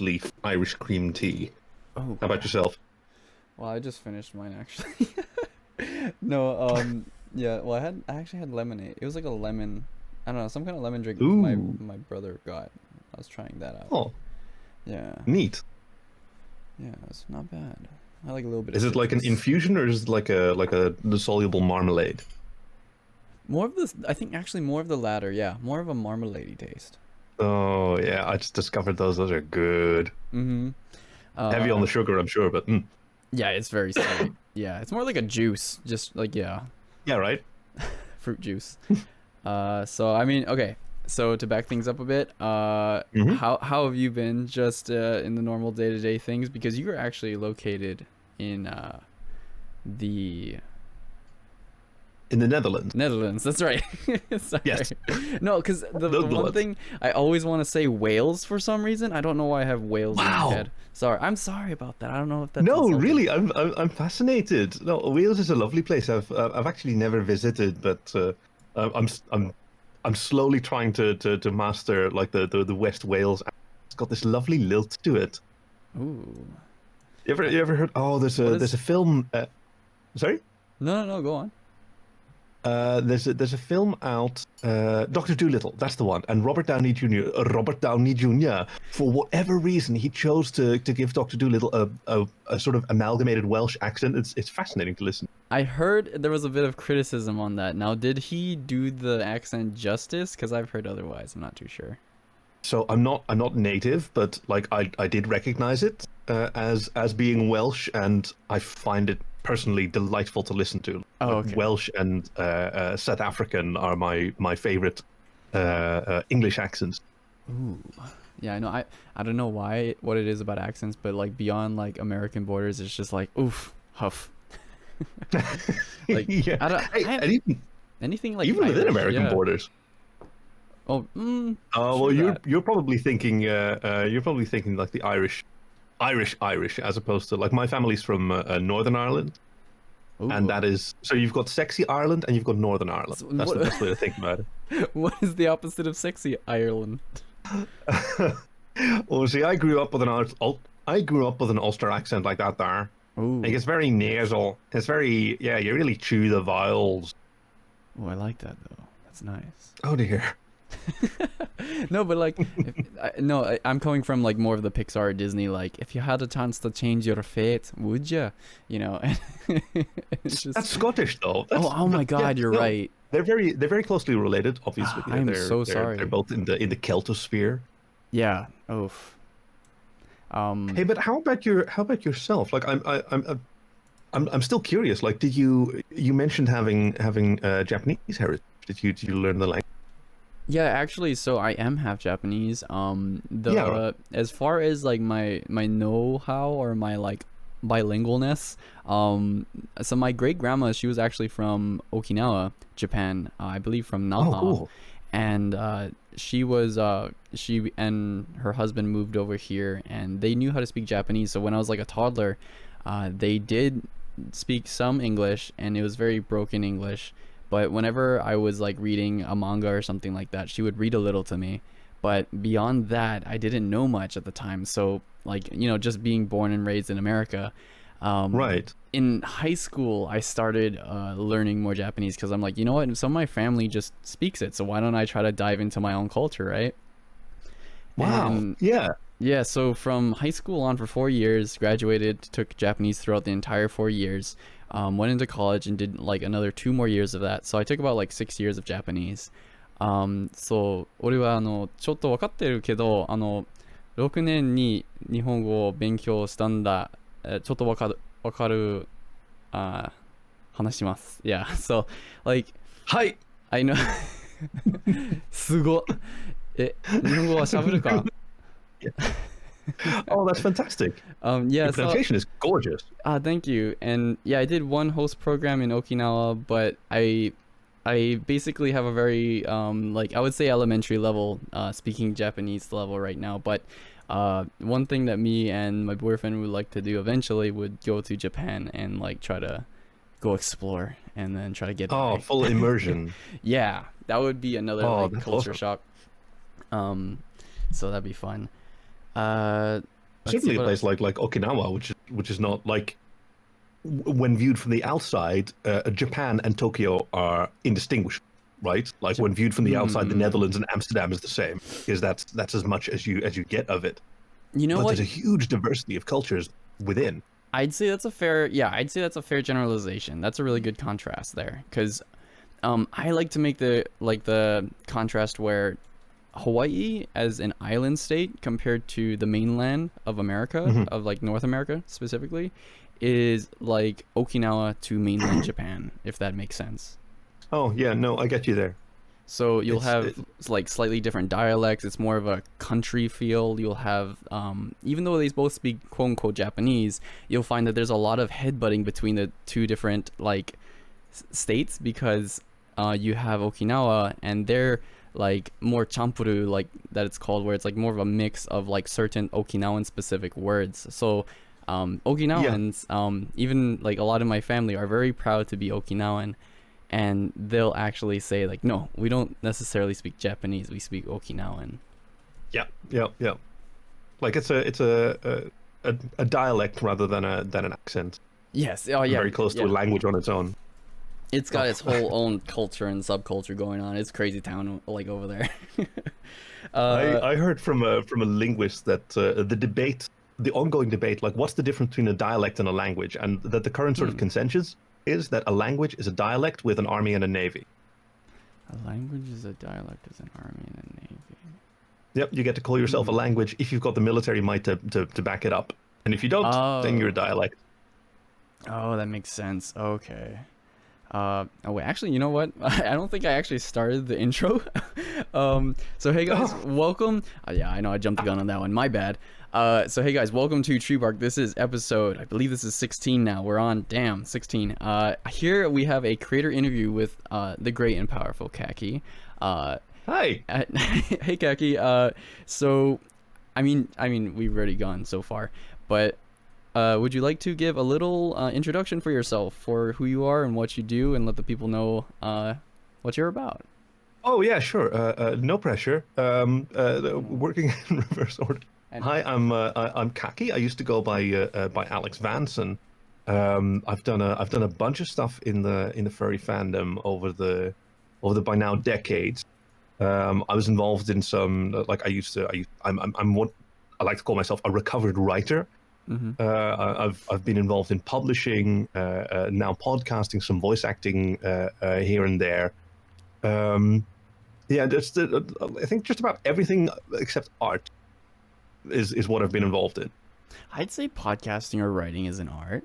loose leaf Irish cream tea. Oh, How about yourself? well, I just finished mine actually. No, yeah. Well, I actually had lemonade. It was like a lemon, I don't know, some kind of lemon drink Ooh, my brother got. I was trying that out. oh, Yeah, neat. yeah, it's not bad. I like a little bit of Is it like an citrus. infusion or is it like a dissolvable marmalade? More of this, I think actually more of the latter. Yeah, more of a marmalade taste. Oh yeah, I just discovered those. Those are good. Mm-hmm. Heavy on Uh, the sugar, I'm sure, but yeah, it's very sweet. Yeah, it's more like a juice, just like yeah, yeah, right. fruit juice. So I mean, okay. So to back things up a bit, Hmm. how have you been just in the normal day to day things? Because you are actually located in the In the Netherlands. Netherlands. That's right. Sorry. Yes, No, because the one Netherlands. thing I always want to say Wales for some reason. I don't know why I have Wales in my Wow. head. Sorry. I'm sorry about that. I don't know if that's No, insulting. really, I'm fascinated. No, Wales is a lovely place. I've actually never visited, but I'm s- I'm slowly trying to master like the West Wales. It's got this lovely lilt to it. Ooh. You ever heard? Oh, What there's is? a film. Sorry. No, no, no. Go on. There's a film out, Doctor Dolittle. That's the one. And Robert Downey Jr. Robert Downey Jr. For whatever reason, he chose to give Doctor Dolittle a sort of amalgamated Welsh accent. It's fascinating to listen. I heard there was a bit of criticism on that. Now, did he do the accent justice? Because I've heard otherwise. I'm not too sure. So I'm not native, but like I did recognize it as being Welsh, and I find it personally delightful to listen to. Oh, Like okay. Welsh and South African are my favorite English accents. Ooh. Yeah, I know. I don't know why what it is about accents, but like beyond like American borders, it's just like oof, huff. Like Yeah, I don't. hey, I have and anything like even within Irish. American Yeah. borders. Oh, Well, true that. you're probably thinking like the Irish, as opposed to like my family's from Northern Ireland, and Ooh. that is so you've got sexy Ireland and you've got Northern Ireland. So That's the what? best way to think about What is the opposite of sexy Ireland? it. Well, see, I grew up with an Ulster accent like that there. Like Ooh. it's very nasal. It's very yeah. You really chew the vowels. Oh, I like that though. That's nice. Oh dear. No, but like, no, I'm coming from like more of the Pixar Disney. Like, if you had a chance to change your fate, would you? You know, it's That's just. Scottish though. Oh my Yeah. God, you're No, right. they're very closely related. Obviously, I am so they're sorry. both in the Celtosphere. Yeah. Oof. Hey, but how about yourself? Like, I'm still curious. Like, you mentioned having Japanese heritage? Did you learn the language? Yeah, actually, so I am half Japanese. Yeah. Right. The as far as like my know-how or my like bilingualness, so my great grandma, she was actually from Okinawa, Japan, I believe from Oh, Naha, cool. and she and her husband moved over here, and they knew how to speak Japanese. So when I was like a toddler, they did speak some English, and it was very broken English. But whenever I was like reading a manga or something like that, she would read a little to me. But beyond that, I didn't know much at the time. So like just being born and raised in America, um, Right. in high school I started learning more Japanese because I'm like, you know what? Some of my family just speaks it, so why don't I try to dive into my own culture, right? Wow. And Yeah. yeah, so from high school on for 4 years, graduated, took Japanese throughout the entire 4 years, went into college and did like another 2 more years of that. So I took about like 6 years of Japanese.そう、俺はちょっと分かってるけど、6年に日本語を勉強したんだ。ちょっとわかる、話します。Yeah, so, like, Hi. I know, すごっ。日本語は喋るか？ Oh, that's fantastic. Yeah, Your so pronunciation is gorgeous. thank you. And yeah, I did one host program in Okinawa, but I basically have a very like I would say elementary level speaking Japanese level right now. But one thing that me and my boyfriend would like to do eventually would go to Japan and like try to go explore and then try to get Oh, by. full immersion. Yeah, that would be another Oh, like that's culture awesome. shock. Um, so that'd be fun. Uh, let's see Certainly a what. place like Okinawa, which is not like when viewed from the outside, Japan and Tokyo are indistinguishable, right? Like when viewed from the outside, the Hmm. Netherlands and Amsterdam is the same, because that's as much as you get of it. You know But what? there's a huge diversity of cultures within. I'd say that's a fair. Yeah, I'd say that's a fair generalization. That's a really good contrast there, because I like to make the contrast where Hawaii as an island state compared to the mainland of America, Hmm. of like North America specifically, is like Okinawa to mainland Japan, if that makes sense. Oh yeah, no, I get you there. So you'll It's have like slightly different dialects. It's more of a country feel. You'll have, even though they both speak quote unquote Japanese, you'll find that there's a lot of headbutting between the two different like states, because you have Okinawa and they're like more champuru, like that it's called, where it's like more of a mix of like certain Okinawan specific words. So yeah, Okinawans, even like a lot of my family are very proud to be Okinawan, and they'll actually say like, no, we don't necessarily speak Japanese, we speak Okinawan. yeah, yeah, yeah. Like it's a dialect rather than an accent. Yes. Oh And yeah. very close to a Yeah. language on its own. It's got Oh. its whole own culture and subculture going on. It's crazy town like over there. uh I heard from a linguist that the ongoing debate, like what's the difference between a dialect and a language, and that the current sort of hmm. consensus is that a language is a dialect with an army and a navy. A language is a dialect is an army and a navy. Yep, you get to call yourself a Hmm. language if you've got the military might to back it up, and if you don't, then you're a Oh. dialect. Oh, that makes sense. Okay. Oh wait, actually, you know what? I don't think I actually started the intro. So hey guys, Oh, welcome. Yeah, I know I jumped the gun on that one. My bad. So hey guys, welcome to TreeBark. This is episode, I believe this is 16 now. We're on, damn, 16. Here we have a creator interview with the great and powerful Khaki. hi. Hey Khaki. So, I mean, we've already gone so far, but would you like to give a little introduction for yourself, for who you are and what you do, and let the people know what you're about? Oh yeah, sure. No pressure. Working in reverse order. And Hi, I'm Khaki. I used to go by Alex Vance, and I've done a bunch of stuff in the furry fandom over the by now decades. I was involved in some like I used to. I'm what I like to call myself a recovered writer. mm-hmm. I've been involved in publishing, now podcasting, some voice acting here and there. Um, yeah, I think just about everything except art is what I've been involved in. I'd say podcasting or writing is an art,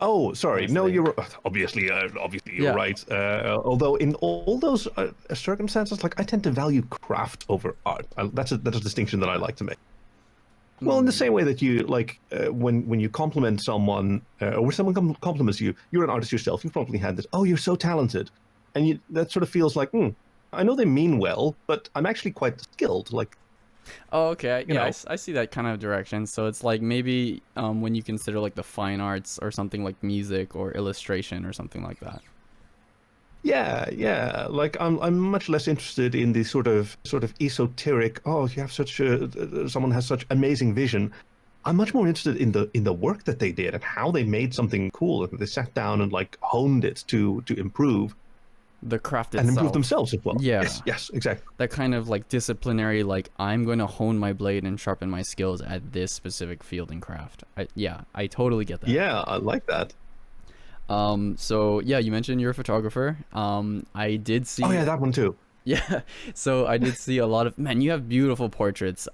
Oh, sorry. No, honestly. obviously you're Yeah. right. Although in all those circumstances, like I tend to value craft over art. That's a distinction that I like to make. Well, in the Mm. same way that you like when you compliment someone or when someone compliments you, you're an artist yourself. You've probably had this. Oh, you're so talented, and that sort of feels like, I know they mean well, but I'm actually quite skilled. Like, Oh, okay. you Yeah, know, I see that kind of direction. So it's like maybe when you consider like the fine arts or something like music or illustration or something like that. yeah, yeah. Like I'm much less interested in the sort of esoteric. Oh, you have someone has such amazing vision. I'm much more interested in the work that they did and how they made something cool and they sat down and like honed it to improve The craft and improve itself. themselves as well. Yeah. Yes, yes, exactly. That kind of like disciplinary, like I'm going to hone my blade and sharpen my skills at this specific field and craft. Yeah, I totally get that. Yeah, I like that. So yeah, you mentioned you're a photographer. I did Oh see, yeah, that one too. yeah, so I did see a lot of, man, you have beautiful portraits.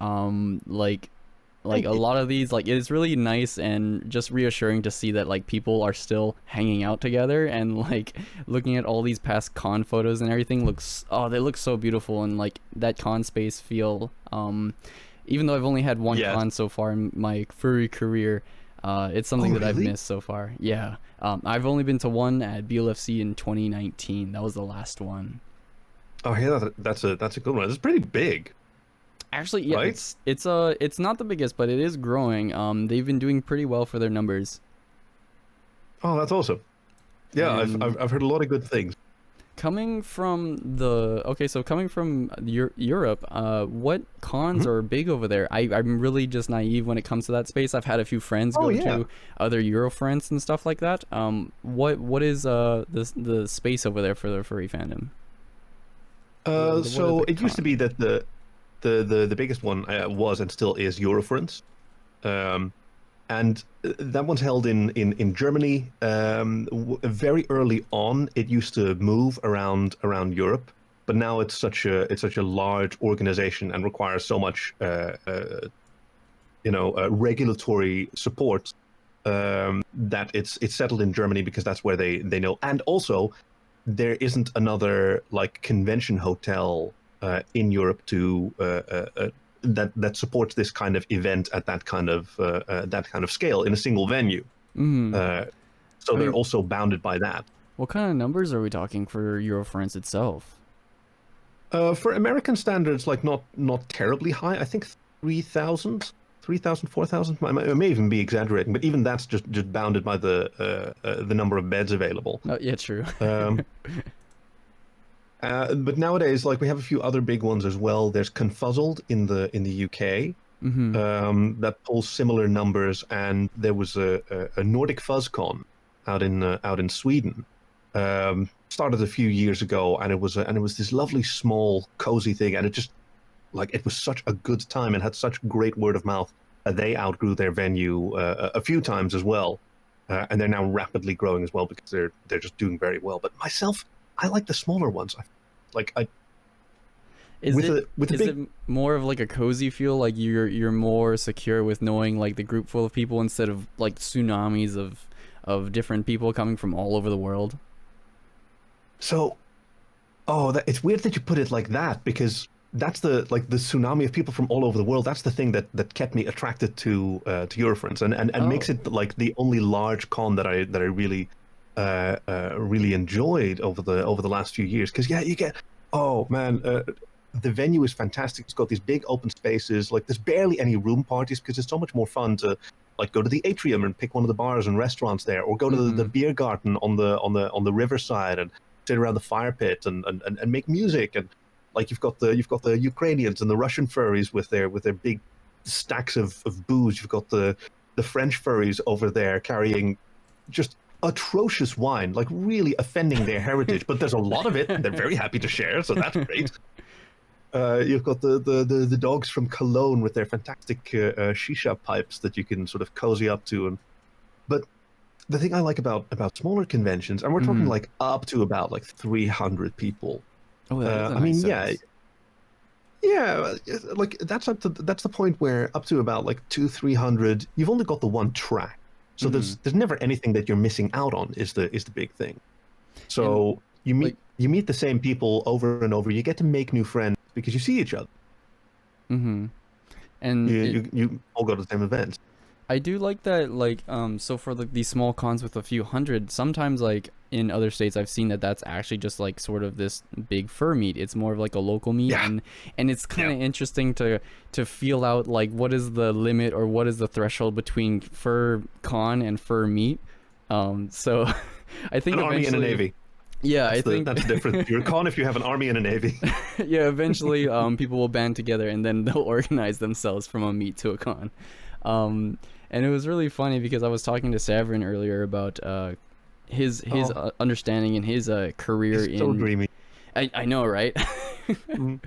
Like Thank a you. lot of these, like it's really nice and just reassuring to see that like people are still hanging out together, and like looking at all these past con photos and everything looks, oh, they look so beautiful, and like that con space feel, even though I've only had one Yes. con so far in my furry career, it's something Oh that I've really? missed so far. Yeah. I've only been to one at BLFC in 2019. That was the last one. Oh yeah, that's a good one. It's pretty big, Actually, yeah, right? it's not the biggest, but it is growing. They've been doing pretty well for their numbers. Oh, that's awesome. Yeah, And I've heard a lot of good things. Coming from Europe, what cons Mhm. are big over there? I'm really just naive when it comes to that space. I've had a few friends Oh go yeah. to other Euro friends and stuff like that. What is the space over there for the furry fandom? What are So the it used to be cons? that the biggest one was and still is Eurofriends. Um, and that one's held in Germany. Very early on, it used to move around Europe, but now it's such a large organization and requires so much regulatory support that it's settled in Germany because that's where they know. And also, there isn't another like convention hotel in Europe to that supports this kind of event at that kind of scale in a single venue. Mm. Uh, so I they're mean, also bounded by that. what kind of numbers are we talking for Eurofriends itself? For American standards, like not terribly high. I think 3,000, 3,000, 4,000. I may even be exaggerating, but even that's just bounded by the number of beds available. Oh, yeah, true. Um, but nowadays, like we have a few other big ones as well. There's Confuzzled in the UK Mm-hmm. that pulls similar numbers, and there was a Nordic FuzzCon out in Sweden. Started a few years ago, and it was this lovely small cozy thing, and it just like it was such a good time and had such great word of mouth. They outgrew their venue a few times as well, and they're now rapidly growing as well because they're just doing very well. But myself, I like the smaller ones. I Is with it a is it big more of like a cozy feel, like you're more secure with knowing like the group full of people instead of like tsunamis of different people coming from all over the world? so it's weird that you put it like that because that's the tsunami of people from all over the world. That's the thing that kept me attracted to Eurofriends and Oh. makes it like the only large con that I really enjoyed over the last few years. Because yeah, you get oh man, the venue is fantastic. It's got these big open spaces. Like there's barely any room parties because it's so much more fun to like go to the atrium and pick one of the bars and restaurants there, or go to the Mm-hmm. beer garden on the riverside and sit around the fire pit and make music. And like you've got the Ukrainians and the Russian furries with their big stacks of booze. You've got the French furries over there carrying just atrocious wine, like really offending their heritage. But there's a lot of it, and they're very happy to share, so that's great. You've got the dogs from Cologne with their fantastic shisha pipes that you can sort of cozy up to. But the thing I like about smaller conventions, and we're talking Mm-hmm. like up to about like 300 people. Oh, that is a I nice mean, yeah, size. yeah, like that's the point where up to about like 300, you've only got the one track, so Mm-hmm. there's never anything that you're missing out on. Is the big thing. And So you like, meet the same people over and over. You get to make new friends because you see each other. mm-hmm. And You all go to the same events. I do like that, like, so for like these small cons with a few hundred, sometimes like in other states I've seen that that's actually just like sort of this big fur meet. It's more of like a local meet, Yeah, and it's kind yeah. of interesting to feel out like what is the limit or what is the threshold between fur con and fur meet. So I think An army and a eventually, navy. yeah, I think That's the difference. You're a con if you have an army and a navy. yeah, eventually people will band together and then they'll organize themselves from a meet to a con. Um, and it was really funny because I was talking to Savrin earlier about his Oh, understanding and his career it's so in. dreamy. I know, right? Mhm.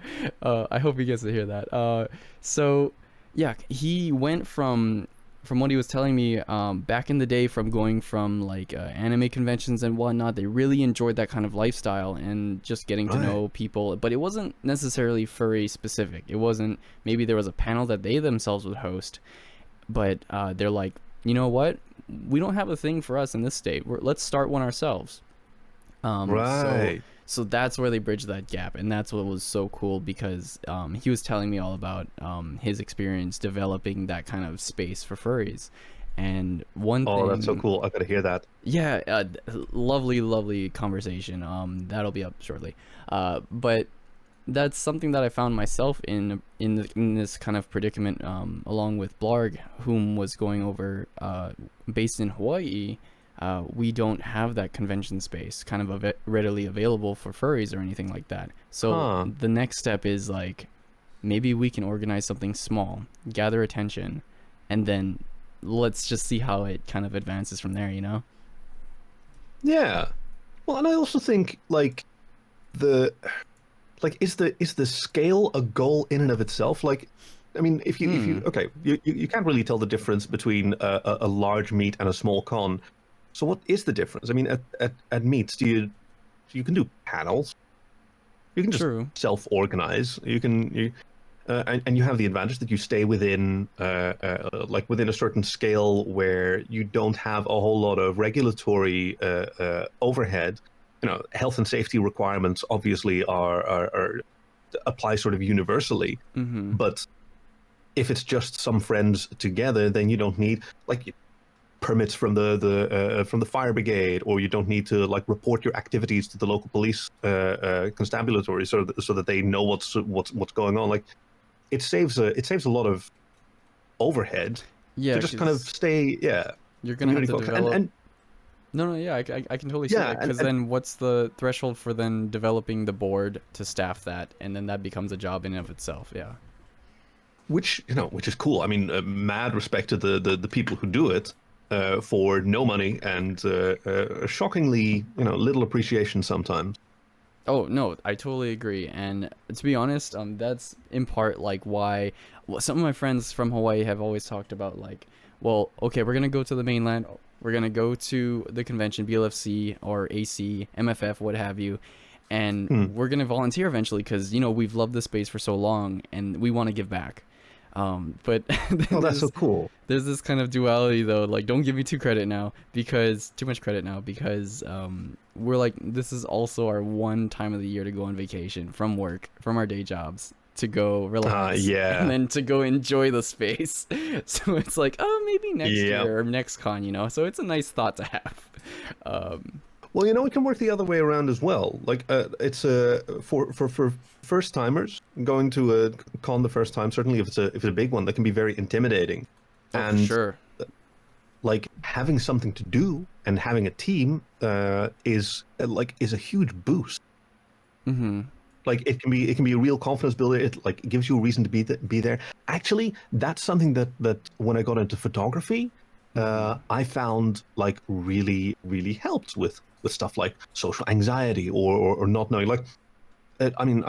I hope he gets to hear that. So yeah, he went from what he was telling me back in the day, from going from like anime conventions and whatnot. They really enjoyed that kind of lifestyle and just getting to Right. know people, but it wasn't necessarily furry specific. It wasn't, maybe there was a panel that they themselves would host, but they're like, you know what, we don't have a thing for us in this state. Let's start one ourselves. So Right. that's where they bridged that gap, and that's what was so cool because he was telling me all about his experience developing that kind of space for furries. And one Oh, that's so thing, cool. I gotta hear that. yeah, lovely conversation. That'll be up shortly. But that's something that I found myself in this kind of predicament, along with Blarg, whom was going over, based in Hawaii. we don't have that convention space kind of readily available for furries or anything like that. So Huh. the next step is like, maybe we can organize something small, gather attention, and then let's just see how it kind of advances from there, you know? Yeah. Well, and I also think the is the scale a goal in and of itself? Like, I mean, if you okay, you can't really tell the difference between a large meet and a small con. So what is the difference? I mean, at meets, you can do panels, you can just True. self-organize, and you have the advantage that you stay within like within a certain scale where you don't have a whole lot of regulatory overhead. You know, health and safety requirements obviously are apply sort of universally, Mm-hmm. but if it's just some friends together, then you don't need like permits from the fire brigade, or you don't need to like report your activities to the local police constabulary so that they know what's going on. Like it saves a lot of overhead Yeah, to just kind of because stay, yeah, you're gonna have community to focused. develop. And No, no, yeah, I can totally see yeah, that. Because and then what's the threshold for then developing the board to staff that, and then that becomes a job in and of itself. Yeah. which is cool. I mean, mad respect to the people who do it for no money and shockingly, little appreciation sometimes. Oh no, I totally agree. And to be honest, that's in part like why some of my friends from Hawaii have always talked about like, well, okay, we're gonna go to the mainland, we're gonna go to the convention, BLFC or AC, MFF, what have you, and Hmm. we're gonna volunteer eventually because we've loved this space for so long and we want to give back. But Oh, then that's so cool. there's this kind of duality though, like don't give me too much credit now because we're like, this is also our one time of the year to go on vacation from work, from our day jobs, to go relax and Yeah, then to go enjoy the space. So it's like, oh, maybe next yeah. year or next con, so it's a nice thought to have. um Well, it can work the other way around as well. Like, it's for first timers going to a con the first time. Certainly, if it's a big one, that can be very intimidating, oh, for and sure. like having something to do and having a team is a huge boost. Mm-hmm. Like it can be a real confidence builder. It like gives you a reason to be there. Actually, that's something that when I got into photography, Mm-hmm. I found like really helped with stuff like social anxiety or not knowing. Like, I mean,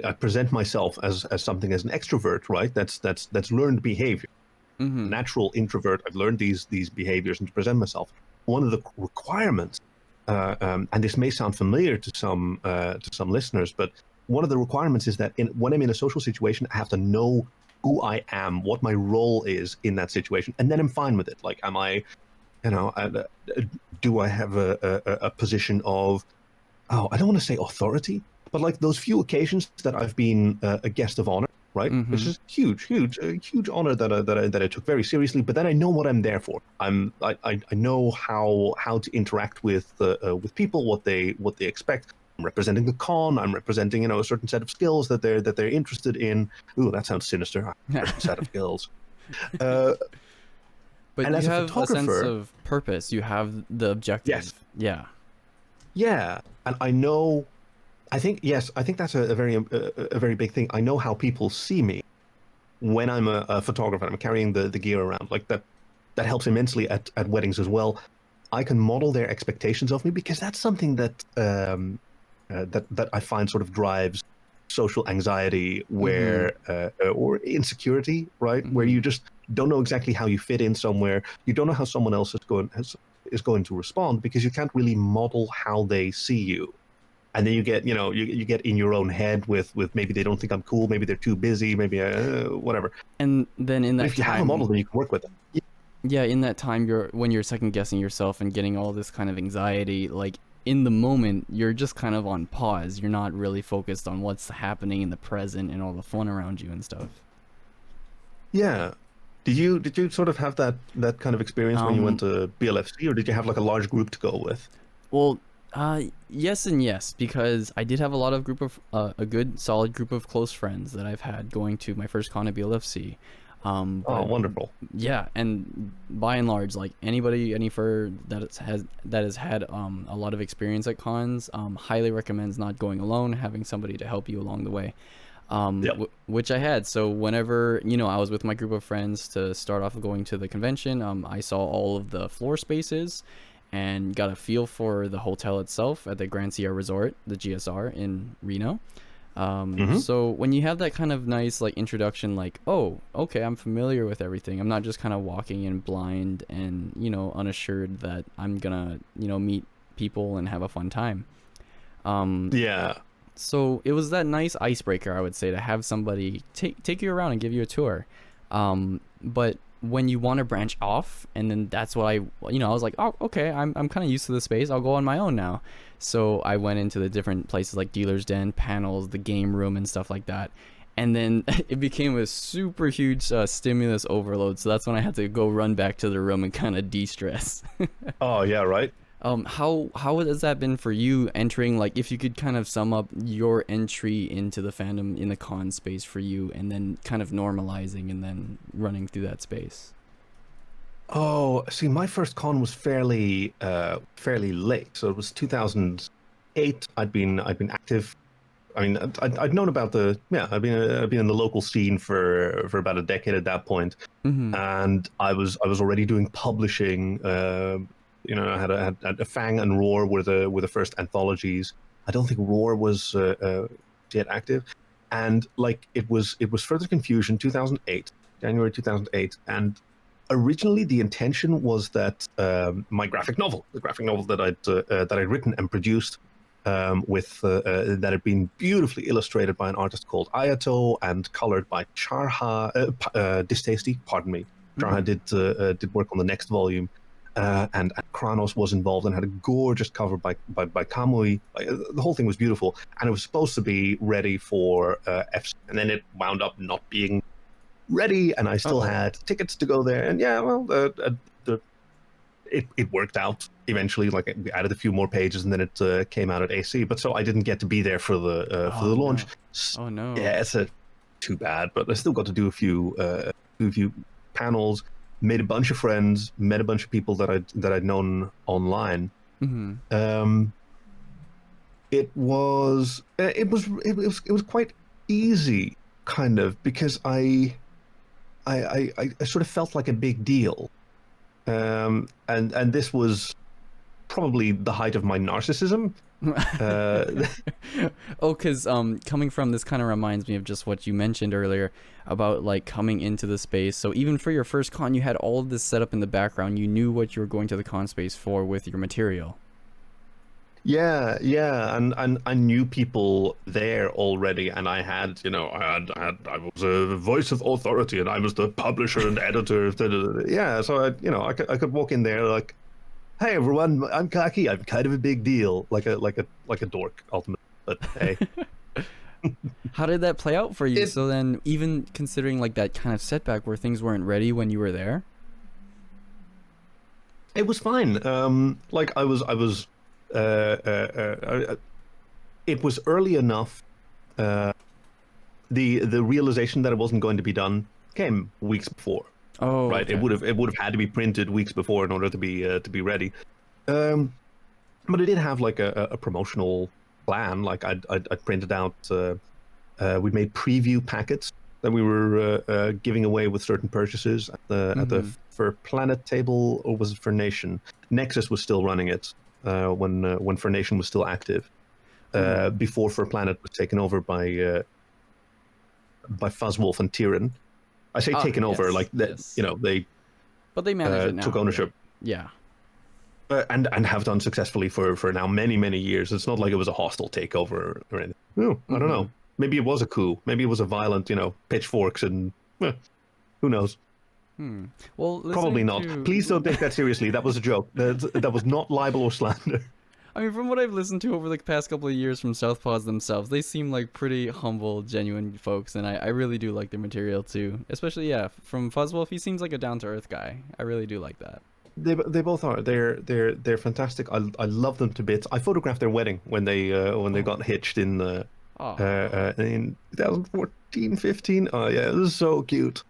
I present myself as something as an extrovert, right? That's learned behavior. Mm-hmm. Natural introvert. I've learned these behaviors and to present myself. One of the requirements, and this may sound familiar to some listeners, but one of the requirements is that when I'm in a social situation, I have to know who I am, what my role is in that situation, and then I'm fine with it. Like, am I, do I have a position of, oh, I don't want to say authority, but like those few occasions that I've been a guest of honor, right? Which Mm-hmm. is huge honor that I took very seriously. But then I know what I'm there for. I know how to interact with people, what they expect. I'm representing the con. I'm representing a certain set of skills that they're interested in. Ooh, that sounds sinister. A certain set of skills. Uh, But and you as a have a sense photographer, of purpose, you have the yes, objective. Yeah. yeah, and I know. I think that's a very big thing. I know how people see me when I'm a photographer. I'm carrying the gear around. Like that helps immensely at weddings as well. I can model their expectations of me because that's something that I find sort of drives social anxiety, Mm-hmm. where or insecurity, right? Where Mm-hmm. you just don't know exactly how you fit in somewhere. You don't know how someone else is going to respond because you can't really model how they see you. And then you get you get in your own head with maybe they don't think I'm cool, maybe they're too busy, maybe whatever. And then in But that if you have a model, time, then you can work with it. yeah, in that time, when you're second guessing yourself and getting all this kind of anxiety, like in the moment, you're just kind of on pause. You're not really focused on what's happening in the present and all the fun around you and stuff. Yeah. Did you sort of have that kind of experience when you went Um, to BLFC, or did you have like a large group to go with? well, yes and yes, because I did have a lot of a good solid group of close friends that I've had going to my first con at BLFC. Oh, But wonderful. yeah, and by and large, like any fur that has had a lot of experience at cons, highly recommends not going alone, having somebody to help you along the way. Yep. Which I had. So whenever I was with my group of friends to start off going to the convention, I saw all of the floor spaces and got a feel for the hotel itself at the Grand Sierra Resort, the GSR in Reno. Hmm. So when you have that kind of nice like introduction, like, oh, okay, I'm familiar with everything. I'm not just kind of walking in blind and unassured that I'm gonna meet people and have a fun time. Um, Yeah. so it was that nice icebreaker, I would say, to have somebody take you around and give you a tour. But when you want to branch off, and then that's what I was like, oh, okay, I'm kind of used to the space. I'll go on my own now. So I went into the different places like Dealer's Den, panels, the game room, and stuff like that. And then it became a super huge stimulus overload. So that's when I had to go run back to the room and kind of de-stress. Oh, yeah, right. How has that been for you entering, like, if you could kind of sum up your entry into the fandom in the con space for you, and then kind of normalizing and then running through that space? Oh, see, my first con was fairly late. So it was 2008. I'd been active. I mean, I'd known about I'd been in the local scene for about a decade at that point, Mm-hmm. and I was already doing publishing. I had a Fang and Roar were the first anthologies. I don't think Roar was yet active, and like it was Further Confusion 2008, January 2008, and originally the intention was that my the graphic novel that I'd written and produced, that had been beautifully illustrated by an artist called Ayato and colored by Charha Distasty, pardon me. Charha Mm-hmm. did work on the next volume, and Kranos was involved and had a gorgeous cover by Kamui. The whole thing was beautiful, and it was supposed to be ready for FC, and then it wound up not being ready, and I still Uh-oh. had tickets to go there. And yeah, well, it worked out eventually. Like we added a few more pages, and then it came out at AC. But so I didn't get to be there for Oh the launch. no. Oh no. Yeah, too bad. But I still got to do a few panels. Made a bunch of friends. Met a bunch of people that I'd known online. Mm-hmm. Um, it was quite easy, kind of, because I sort of felt like a big deal. And this was probably the height of my narcissism. Uh, Oh, because coming from this kind of reminds me of just what you mentioned earlier about like coming into the space. So even for your first con, you had all of this set up in the background. You knew what you were going to the con space for with your material. yeah, yeah, and I knew people there already, and I was a voice of authority, and I was the publisher and editor. Yeah, so I could walk in there like, hey everyone, I'm Khaki. I'm kind of a big deal, like a dork ultimately. But hey, How did that play out for you? it So then, even considering like that kind of setback where things weren't ready when you were there. it was fine. Like it was early enough. Uh, the realization that it wasn't going to be done came weeks before. Oh, Right? It okay. would have had to be printed weeks before in order to be ready. Um, but it did have like a promotional plan. Like I'd printed out. We made preview packets that we were giving away with certain purchases at the Mm-hmm. for Planet table, or was it for Nation? Nexus was still running it when for Nation was still active. Hmm. Before For Planet was taken over by Fuzzwolf and Tyrion. I say Ah, taken over, yes, like that. yes. They But they manage it took now. ownership, Yeah. and have done successfully for now many years. It's not like it was a hostile takeover or anything. No, I don't Mm-hmm. know. Maybe it was a coup. Maybe it was a violent, pitchforks and who knows. Hmm. Well, Probably listening not. Please to don't take that seriously. That was a joke. That was not libel or slander. I mean, from what I've listened to over the past couple of years from Southpaws themselves, they seem like pretty humble, genuine folks, and I really do like their material too. Especially, yeah, from Fuzzwolf, he seems like a down to earth guy. I really do like that. They both are. They're fantastic. I love them to bits. I photographed their wedding when they Oh, got hitched in oh, 2014, 15. Oh yeah, it was so cute.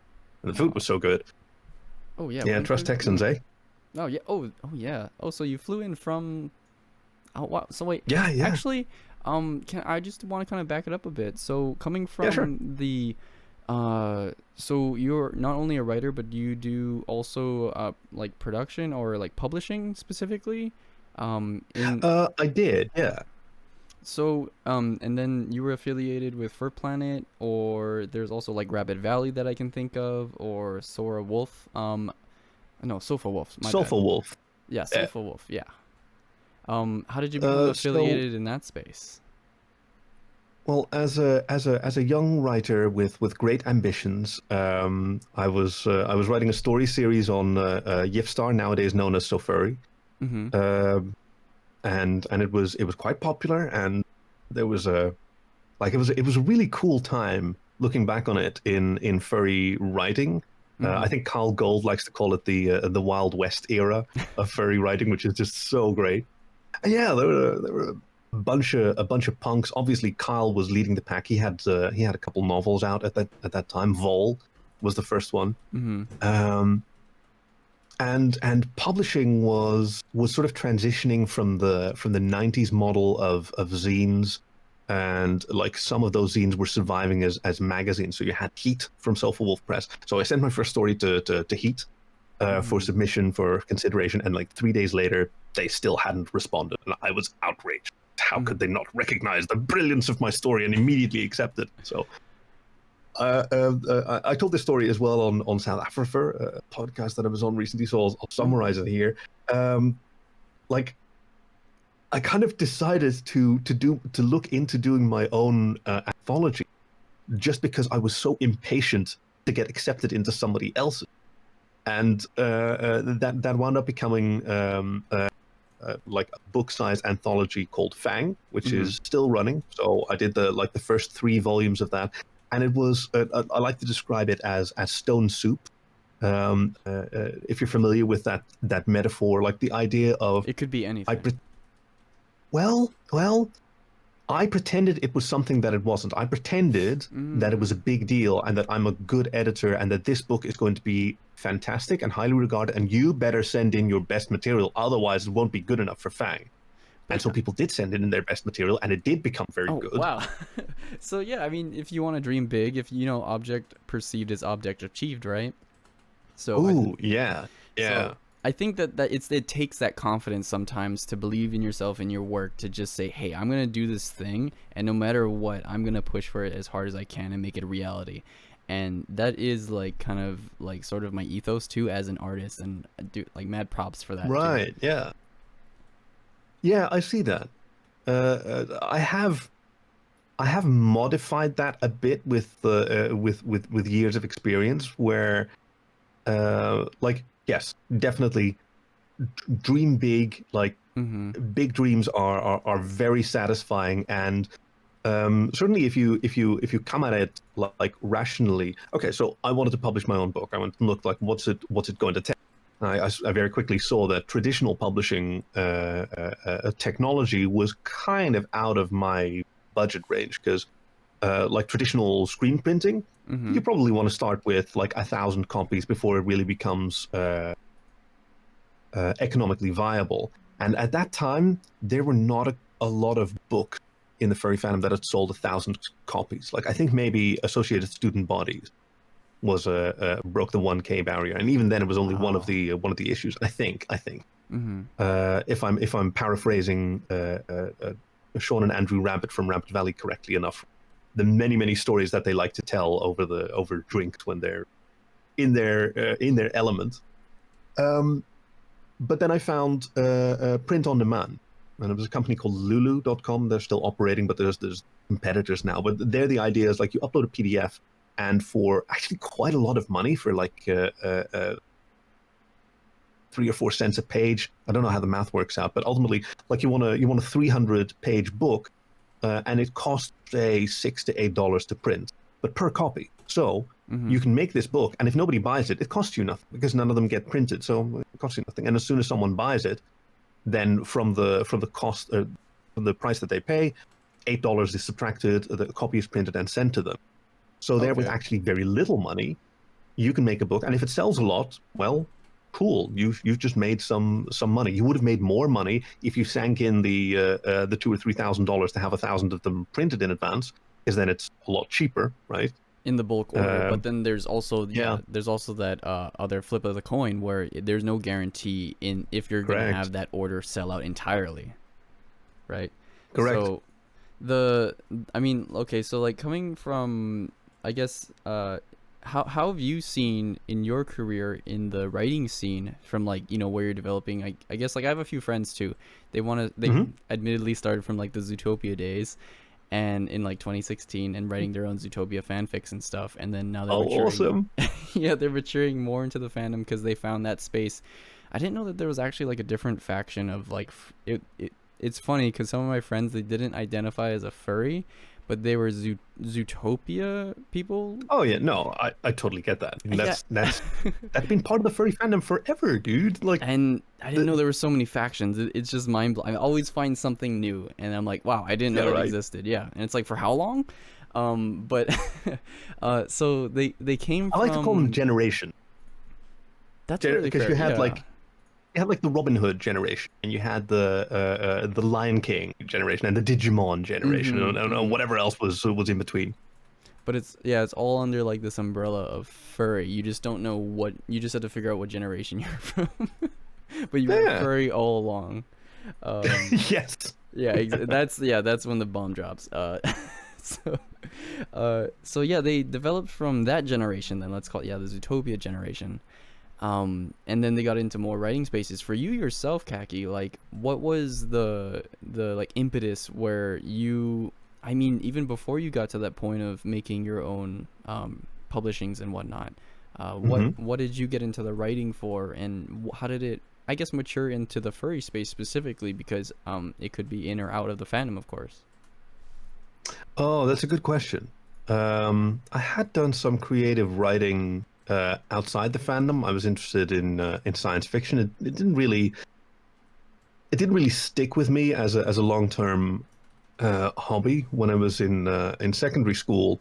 and the food Oh, was so good. oh yeah. Yeah, When trust food. Texans, eh? Oh yeah. Oh yeah. Oh, so you flew in from. Oh wow. So wait. Yeah, yeah, Actually, can I just want to kind of back it up a bit? So coming yeah, sure. from the, so you're not only a writer, but you do also like production or like publishing specifically, in I did, yeah. so and then you were affiliated with Fur Planet, or there's also like Rabbit Valley that I can think of, or Sora Wolf. No, Sofa Wolf. My bad. Sulfur Wolf. Yeah, Yeah. Sofa Wolf. Yeah. How did you become So affiliated in that space? well, as a young writer with great ambitions, I was writing a story series on Yifstar, nowadays known as So Furry, Mm-hmm. um, and it was quite popular, and there was a like it was a really cool time looking back on it in furry writing. I Mm-hmm. think Carl Gold likes to call it the Wild West era of furry writing, which is just so great. And yeah, there were a bunch of punks. Obviously, Kyle was leading the pack. He had a couple novels out at that time. Vol was the first one, Mm-hmm. um, and publishing was sort of transitioning from the 90s model of zines, and like some of those zines were surviving as magazines. So you had Heat from Sulfur Wolf Press. So I sent my first story to Heat for Mm-hmm. submission for consideration, and like 3 days later they still hadn't responded, and I was outraged. How Mm-hmm. could they not recognize the brilliance of my story and immediately accept it? So I told this story as well on South Africa, a podcast that I was on recently, so I'll Oh, summarize it here. Um, like I kind of decided to look into doing my own anthology, just because I was so impatient to get accepted into somebody else's, and that wound up becoming like a book-sized anthology called Fang, which mm-hmm. is still running. So I did the first 3 volumes of that, and it was I like to describe it as stone soup. If you're familiar with that metaphor, like the idea of It could be I anything. pre- well, I pretended it was something that it wasn't. I pretended that it was a Mm. big deal and that I'm a good editor and that this book is going to be fantastic and highly regarded, and you better send in your best material, otherwise it won't be good enough for Fang. And But so people did send in their best material, and it did become very oh good. wow. So yeah, I mean, if you want to dream big, if you know object perceived is object achieved, right? So I Oh, yeah. so Yeah. I think that it takes that confidence sometimes to believe in yourself and your work, to just say, hey, I'm gonna do this thing, and no matter what, I'm gonna push for it as hard as I can and make it a reality. And that is like kind of like sort of my ethos too as an artist, and I do like mad props for that too. Right. Yeah. Yeah, I see that. I have modified that a bit with years of experience, where like yes, definitely dream big. Like Mm-hmm. big dreams are very satisfying, and certainly if you come at it like rationally. Okay, so I wanted to publish my own book. I went to look like what's it going to take. I very quickly saw that traditional publishing technology was kind of out of my budget range, because like traditional screen printing, Mm-hmm. you probably want to start with like 1,000 copies before it really becomes economically viable. And at that time, there were not a lot of books in the furry fandom that had sold 1,000 copies. Like I think maybe Associated Student Bodies was broke the 1K barrier, and even then it was only Wow. one of the issues. I think Mm-hmm. if I'm paraphrasing Sean and Andrew Rabbit from Rabbit Valley correctly enough, the many stories that they like to tell over drinks when they're in their element. Um, but then I found print on demand, and it was a company called Lulu.com. They're still operating, but there's competitors now. But there, the idea is like you upload a PDF, and for actually quite a lot of money, for like 3 or 4 cents a page. I don't know how the math works out, but ultimately, like you want a 300-page book, and it costs say $6 to $8 to print, but per copy. So Mm-hmm. you can make this book, and if nobody buys it, it costs you nothing, because none of them get printed. So it costs you nothing. And as soon as someone buys it, then from the cost, from the price that they pay, $8 is subtracted. The copy is printed and sent to them. So there, with Okay. actually very little money, you can make a book, and if it sells a lot, well, cool. You've just made some money. You would have made more money if you sank in the $2,000 or $3,000 to have 1,000 of them printed in advance, because then it's a lot cheaper, right? In the bulk order. But then there's also yeah. there's also that other flip of the coin where there's no guarantee in if you're gonna have that order sell out entirely, right? Correct. So I mean, okay, so like coming from, I guess, how have you seen in your career in the writing scene from like, you know, where you're developing, I guess like I have a few friends too. They admittedly started from like the Zootopia days and in like 2016 and writing their own Zootopia fanfics and stuff, and then now they're maturing. Awesome. Yeah, they're maturing more into the fandom because they found that space. I didn't know that there was actually like a different faction of like it's funny because some of my friends, they didn't identify as a furry, but they were Zootopia people. Oh yeah, no, I totally get that. That's been part of the furry fandom forever, dude. Like, and I didn't know there were so many factions. It's just mind blowing. I always find something new, and I'm like, wow, I didn't know that existed. Yeah, and it's like, for how long? But so they came from. I like to call them generation. That's really because fair. you had yeah. you had like the Robin Hood generation, and you had the Lion King generation, and the Digimon generation, and whatever else was in between. But it's all under like this umbrella of furry. You just don't know what, you just have to figure out what generation you're from. But you were furry all along. Yes. Yeah, that's when the bomb drops. So yeah, they developed from that generation. Then let's call it the Zootopia generation. And then they got into more writing spaces. For you yourself, Khaki, like what was the like impetus where you, I mean, even before you got to that point of making your own publishings and whatnot, what did you get into the writing for, and how did it, I guess, mature into the furry space specifically, because it could be in or out of the fandom, of course. Oh, that's a good question. I had done some creative writing outside the fandom. I was interested in science fiction. It didn't really stick with me as a long-term hobby. When I was in secondary school,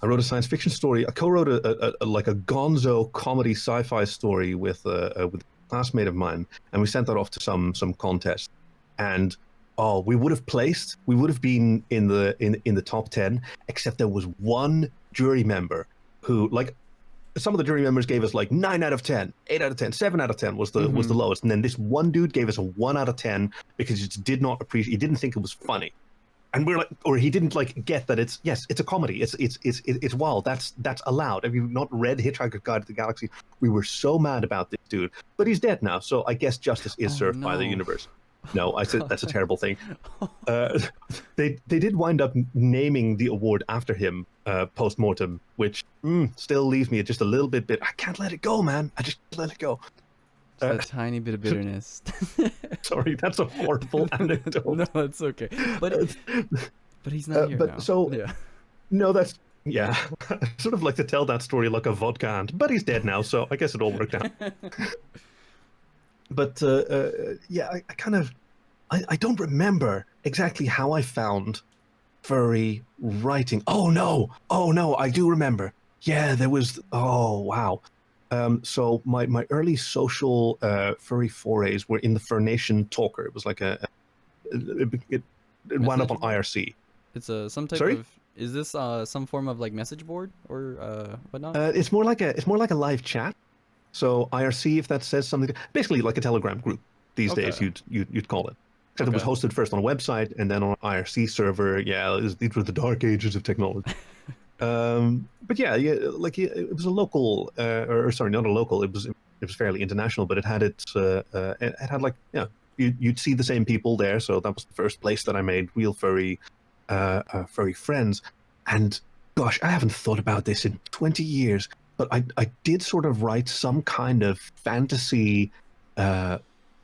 I wrote a science fiction story. I co-wrote a like a gonzo comedy sci-fi story with a classmate of mine, and we sent that off to some contest. And we would have placed. We would have been in the top 10, except there was one jury member who, like, some of the jury members gave us like 9 out of 10, 8 out of 10, 7 out of 10 was the lowest, and then this one dude gave us a 1 out of 10 because he just did not appreciate. He didn't think it was funny, and we're like, or he didn't like get that it's a comedy. It's wild. That's allowed. Have you not read Hitchhiker's Guide to the Galaxy? We were so mad about this dude, but he's dead now, so I guess justice is served by the universe. No, I said that's a terrible thing. They did wind up naming the award after him post mortem, which still leaves me just a little bit. I can't let it go, man. I just can't let it go. A tiny bit of bitterness. Sorry, that's a horrible anecdote. No, it's okay. But he's not here now. So yeah. No, that's I sort of like to tell that story like a vodka aunt, but he's dead now, so I guess it all worked out. But I kind of, I don't remember exactly how I found furry writing. Oh no, I do remember. Yeah, there was. Oh wow. So my early social furry forays were in the Fur Nation Talker. It was like it wound up on IRC. It's some type of. Is this some form of like message board or whatnot? It's more like a live chat. So IRC, if that says something, basically like a Telegram group these days, you'd call it. Except it was hosted first on a website and then on an IRC server. Yeah, these were the dark ages of technology. But like it was a local, or sorry, not a local. It was fairly international, but it had it had like you'd see the same people there. So that was the first place that I made real furry friends. And gosh, I haven't thought about this in 20 years. But I did sort of write some kind of fantasy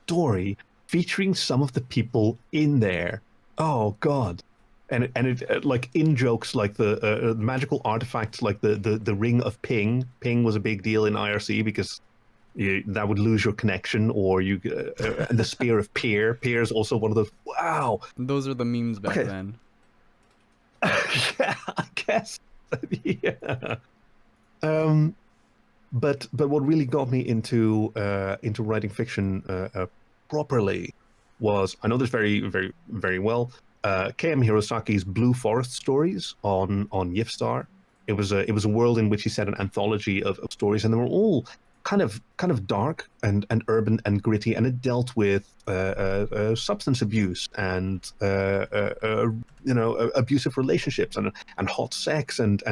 story featuring some of the people in there. Oh God, and it like in jokes like the magical artifacts like the ring of ping. Ping was a big deal in IRC because that would lose your connection, or you and the spear of Peer. Peer is also one of those. Wow, those are the memes back then. Yeah, I guess. Yeah. but what really got me into writing fiction properly was, I know this very very very well, K.M. Hirosaki's Blue Forest stories on Yifstar. It was a world in which he set an anthology of stories, and they were all kind of dark and urban and gritty, and it dealt with substance abuse and abusive relationships and hot sex and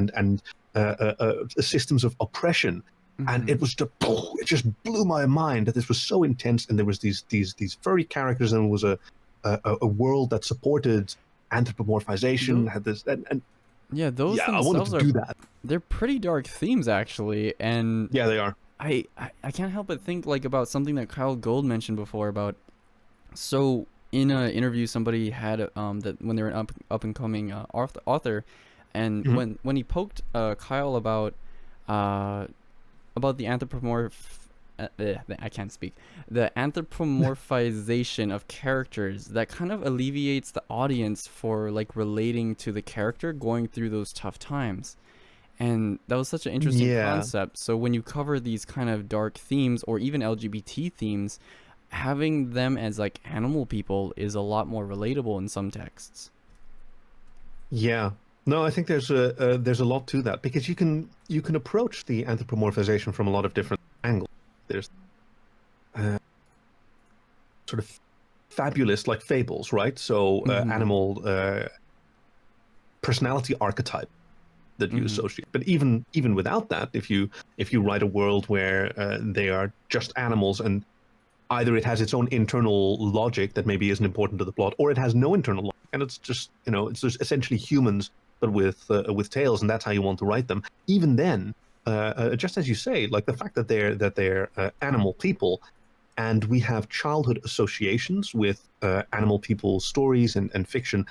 systems of oppression. And Mm-hmm. it just blew my mind that this was so intense, and there was these furry characters, and it was a world that supported anthropomorphization, had this, and Yeah, those yeah, I wanted themselves to are do that. they're pretty dark themes actually, and Yeah, they are. I can't help but think like about something that Kyle Gold mentioned before about, so in an interview somebody had that when they were an up and coming author, and Mhm. when he poked Kyle uh about the I can't speak, the anthropomorphization of characters that kind of alleviates the audience for like relating to the character going through those tough times. And that was such an interesting Yeah, concept. So when you cover these kind of dark themes or even LGBT themes, having them as like animal people is a lot more relatable in some texts. yeah. No, I think there's a lot to that, because you can approach the anthropomorphization from a lot of different angles. There's uh, sort of fabulous, like fables, right? So Mhm. animal personality archetype that you Mhm. associate. But even without that, if you write a world where they are just animals, and either it has its own internal logic that maybe isn't important to the plot, or it has no internal logic, and it's just it's just essentially humans but with tails, and that's how you want to write them. Even then, just as you say, like the fact that they're animal people, and we have childhood associations with animal people stories and fiction.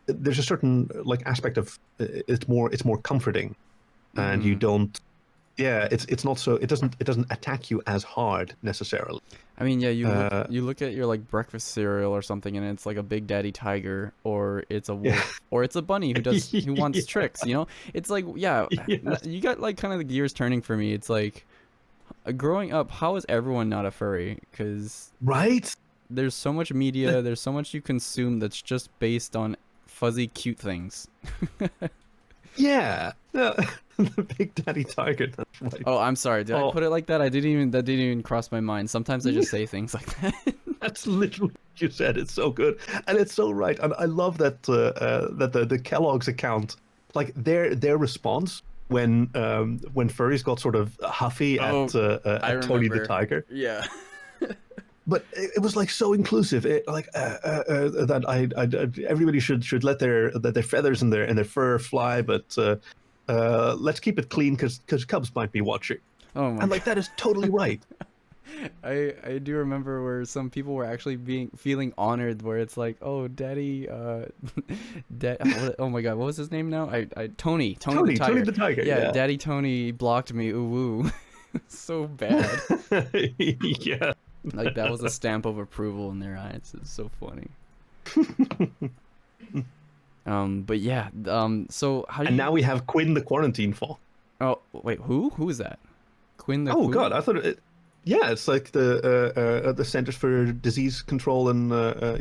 There's a certain like aspect of it's more comforting, and you Mhm. don't. Yeah, it's not so, it doesn't attack you as hard necessarily. I mean, yeah, Uh, you look at your like breakfast cereal or something, and it's like a Big Daddy tiger, or it's a yeah, wolf, or it's a bunny who wants tricks. You know, it's like yeah, yes, you got like kind of the gears turning for me. It's like growing up, how is everyone not a furry? Because right. there's so much media, there's so much you consume that's just based on fuzzy, cute things. Yeah, the Big Daddy Tiger. That's right. Oh, I'm sorry. Did I Oh, put it like that? That didn't even cross my mind. Sometimes I just say things like that. that's literally what you said. It's so good, and it's so right. And I love that the Kellogg's account, like their response when furries got sort of huffy Oh, I at Tony the remember. Tiger. Yeah. But it was like so inclusive, that everybody should let their feathers and their fur fly, but let's keep it clean because cubs might be watching. Oh my And god. like that is totally right. I do remember where some people were actually being feeling honored, where it's like, oh, daddy, oh my god, what was his name now? Tony the Tony tiger. the Tiger, Yeah, yeah. Daddy Tony blocked me. Ooh woo. So bad. Yeah. Like that was a stamp of approval in their eyes. It's so funny. But yeah. So how do And you? now we have Quinn the quarantine fox. Oh wait, who? Who is that? Quinn the Oh who? God, I thought yeah, it's like the Centers for Disease Control, and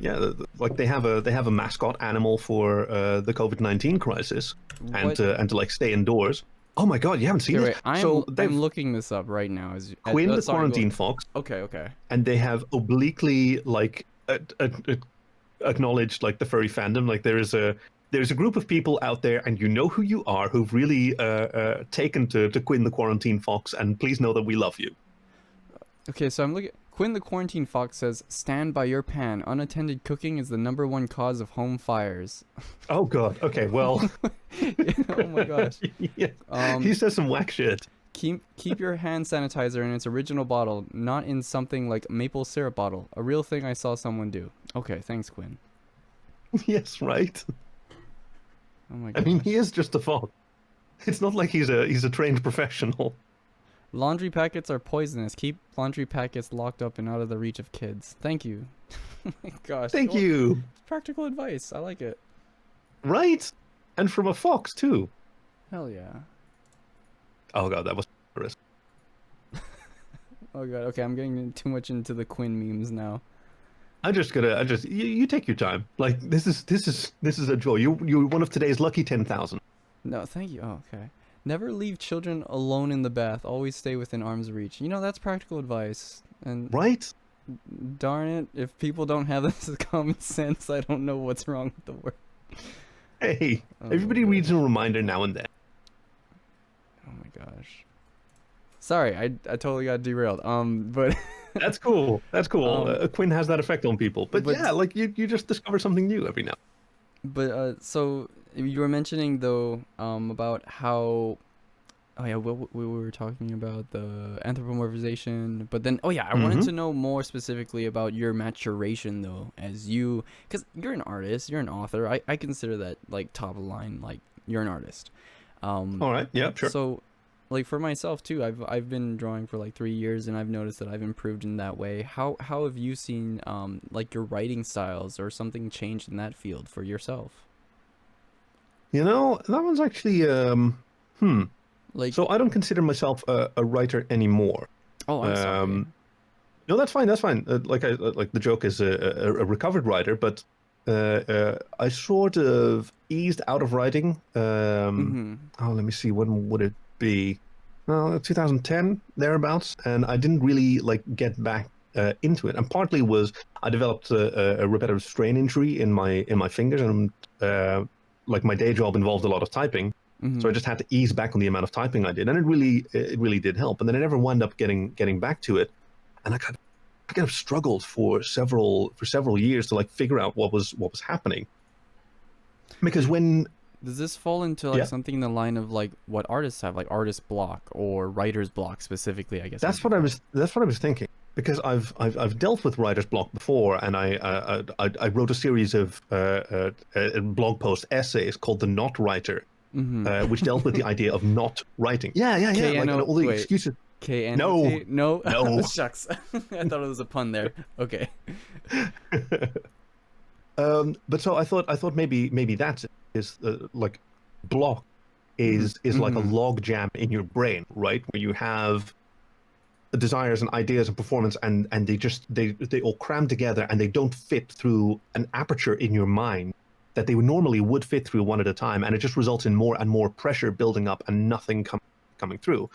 yeah, like they have a mascot animal for the COVID-19 crisis, What? and to like stay indoors. Oh my God, you haven't seen Okay, this? wait. So I'm they've looking this up right now. Quinn the Sorry. Go. quarantine fox, Okay. Okay. and they have obliquely like acknowledged like the furry fandom. Like there's a group of people out there, and you know who you are, who've really taken to Quinn the quarantine fox, and please know that we love you. Okay, so I'm looking. Quinn the Quarantine Fox says, "Stand by your pan. Unattended cooking is the #1 cause of home fires." Oh God. Okay. Well. Oh my gosh. Yeah. Um, He says some whack shit. keep your hand sanitizer in its original bottle, not in something like maple syrup bottle. A real thing I saw someone do. Okay, thanks, Quinn. Yes, right. Oh my I mean, he gosh. is just a fox. It's not like he's a trained professional. Laundry packets are poisonous. Keep laundry packets locked up and out of the reach of kids. Thank you. Oh my gosh. Thank Well, you. practical advice. I like it. Right? And from a fox too. Hell yeah. Oh God, that was risk. Oh god. Okay, I'm getting too much into the Quinn memes now. You take your time. Like this is a joy. You're one of today's lucky 10,000. No, thank you. Oh, okay. Never leave children alone in the bath. Always stay within arm's reach. You know, that's practical advice. And Right? darn it, if people don't have this as common sense, I don't know what's wrong with the world. Hey, Oh everybody my reads a gosh. reminder now and then. Oh my gosh. Sorry, I totally got derailed. But That's cool. That's cool. um, Quinn has that effect on people. But but yeah, like you just discover something new every now. so you were mentioning though about how oh yeah we were talking about the anthropomorphization, but then oh yeah I wanted Mm-hmm. to know more specifically about your maturation though, as you, because you're an artist, you're an author. I consider that like top of the line, like you're an artist. um All right. Yeah. Sure. so like for myself too, I've been drawing for like 3 years, and I've noticed that I've improved in that way. How have you seen like your writing styles or something changed in that field for yourself? You know, that one's actually hmm. Like, So I don't consider myself a writer anymore. oh, I'm sorry. Um, no, that's fine. That's fine. Like the joke is a recovered writer, but I sort of eased out of writing. Mm-hmm. Oh, let me see. When would it be? 2010 thereabouts, and I didn't really like get back into it. And partly was I developed a repetitive strain injury in my fingers, and like my day job involved a lot of typing. So I Mm-hmm. just had to ease back on the amount of typing I did, and it really did help. And then I never wound up getting back to it, and I kind of struggled for several years to like figure out what was happening. Because Does, when does this fall into like yeah, something in the line of like what artists have, like artist block or writer's block specifically? I guess we that's should what I call was that's what I was thinking. Because I've dealt with writer's block before, and I wrote a series of blog post essays called "The Not Writer," it. Mm-hmm. which dealt with the idea of not writing. Yeah, yeah, yeah. Like KNO. all the Wait. excuses. No, KNOT? No. no. Shucks. I thought it was a pun there. Okay. But so I thought maybe that's it. Is like block Mm-hmm. is like a Mm-hmm. log jam in your brain, right? Where you have desires and ideas and performance, and they all cram together, and they don't fit through an aperture in your mind that they normally would fit through one at a time, and it just results in more and more pressure building up and nothing coming through.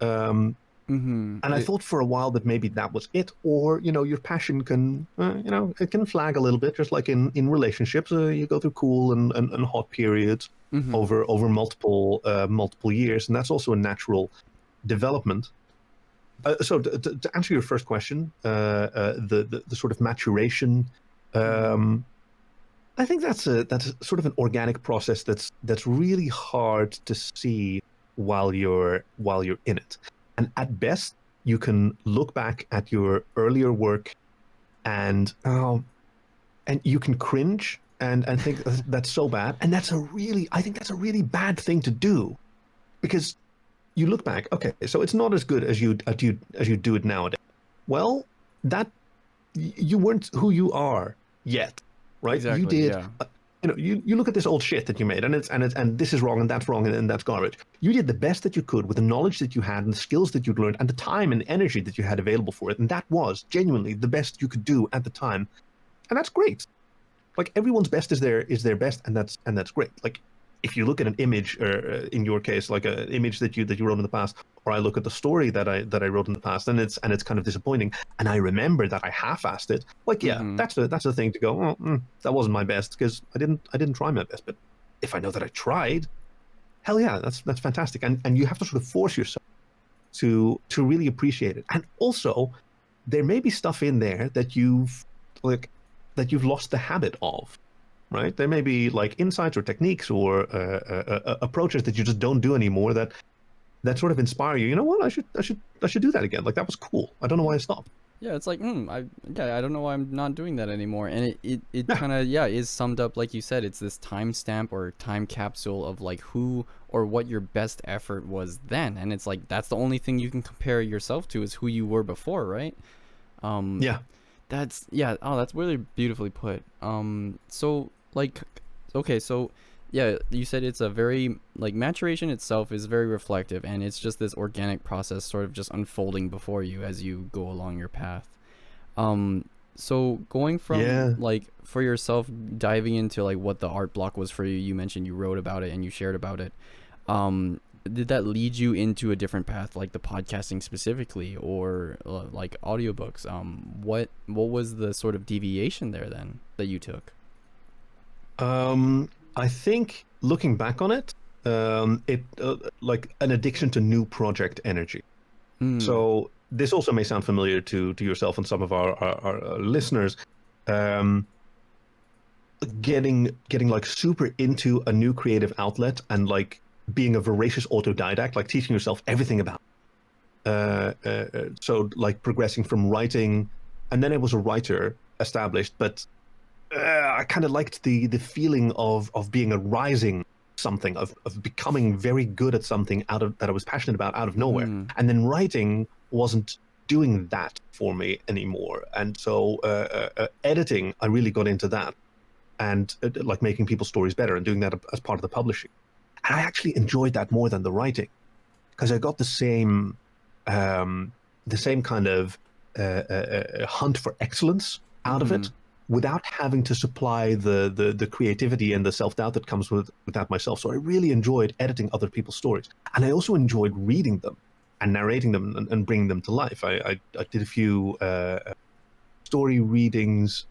Um, Mm-hmm. and I thought for a while that maybe that was it, or your passion can, it can flag a little bit, just like in relationships. You go through cool and hot periods Mm-hmm. over multiple years, and that's also a natural development. So to answer your first question, the sort of maturation, Mm-hmm. um, I think that's sort of an organic process that's really hard to see while you're in it. And at best, you can look back at your earlier work and you can cringe and think that's so bad. And I think that's a really bad thing to do, because you look back, okay, so it's not as good as you do it nowadays. Well, that you weren't who you are yet, right? You Exactly. did, Yeah. you look at this old shit that you made, and this is wrong, and that's wrong, and that's garbage. You did the best that you could with the knowledge that you had, and the skills that you'd learned, and the time and energy that you had available for it, and that was genuinely the best you could do at the time, and that's great. Like everyone's best is their best, and that's great. Like if you look at an image, or in your case, like an image that you wrote in the past, or I look at the story that I wrote in the past, and it's kind of disappointing, and I remember that I half-assed it. Like yeah, Mm-hmm. that's a thing to go. Oh, that wasn't my best because I didn't try my best. But if I know that I tried, hell yeah, that's fantastic. And you have to sort of force yourself to really appreciate it. And also, there may be stuff in there like that you've lost the habit of, right? There may be like insights or techniques or approaches that you just don't do anymore that sort of inspire you. You know what? I should do that again. Like that was cool. I don't know why I stopped. Yeah, it's like, I don't know why I'm not doing that anymore. And it Yeah, kind of, yeah, is summed up, like you said, it's this timestamp or time capsule of like who or what your best effort was then. And it's like, that's the only thing you can compare yourself to is who you were before, right? Um, yeah. that's, yeah, oh, that's really beautifully put. So like, okay, so yeah, you said it's a very like maturation itself is very reflective, and it's just this organic process, sort of just unfolding before you as you go along your path. Um, so going from Yeah. like for yourself diving into like what the art block was for you, you mentioned you wrote about it and you shared about it. Um, did that lead you into a different path, like the podcasting specifically, or like audiobooks? What was the sort of deviation there then that you took? I think looking back on it, it like an addiction to new project energy. Mm, So this also may sound familiar to yourself and some of our listeners. Um, getting like super into a new creative outlet and like being a voracious autodidact, like teaching yourself everything about. So like progressing from writing, and then I was a writer established, but I kind of liked the feeling of being a rising something, of becoming very good at something out of that I was passionate about out of nowhere, mm-hmm. and then writing wasn't doing that for me anymore, and so editing, I really got into that, and like making people's stories better and doing that as part of the publishing, and I actually enjoyed that more than the writing because I got um, the same kind of hunt for excellence out of Mm-hmm. it without having to supply the creativity and the self-doubt that comes with that myself. So I really enjoyed editing other people's stories, and I also enjoyed reading them and narrating them and bringing them to life. I did a few story readings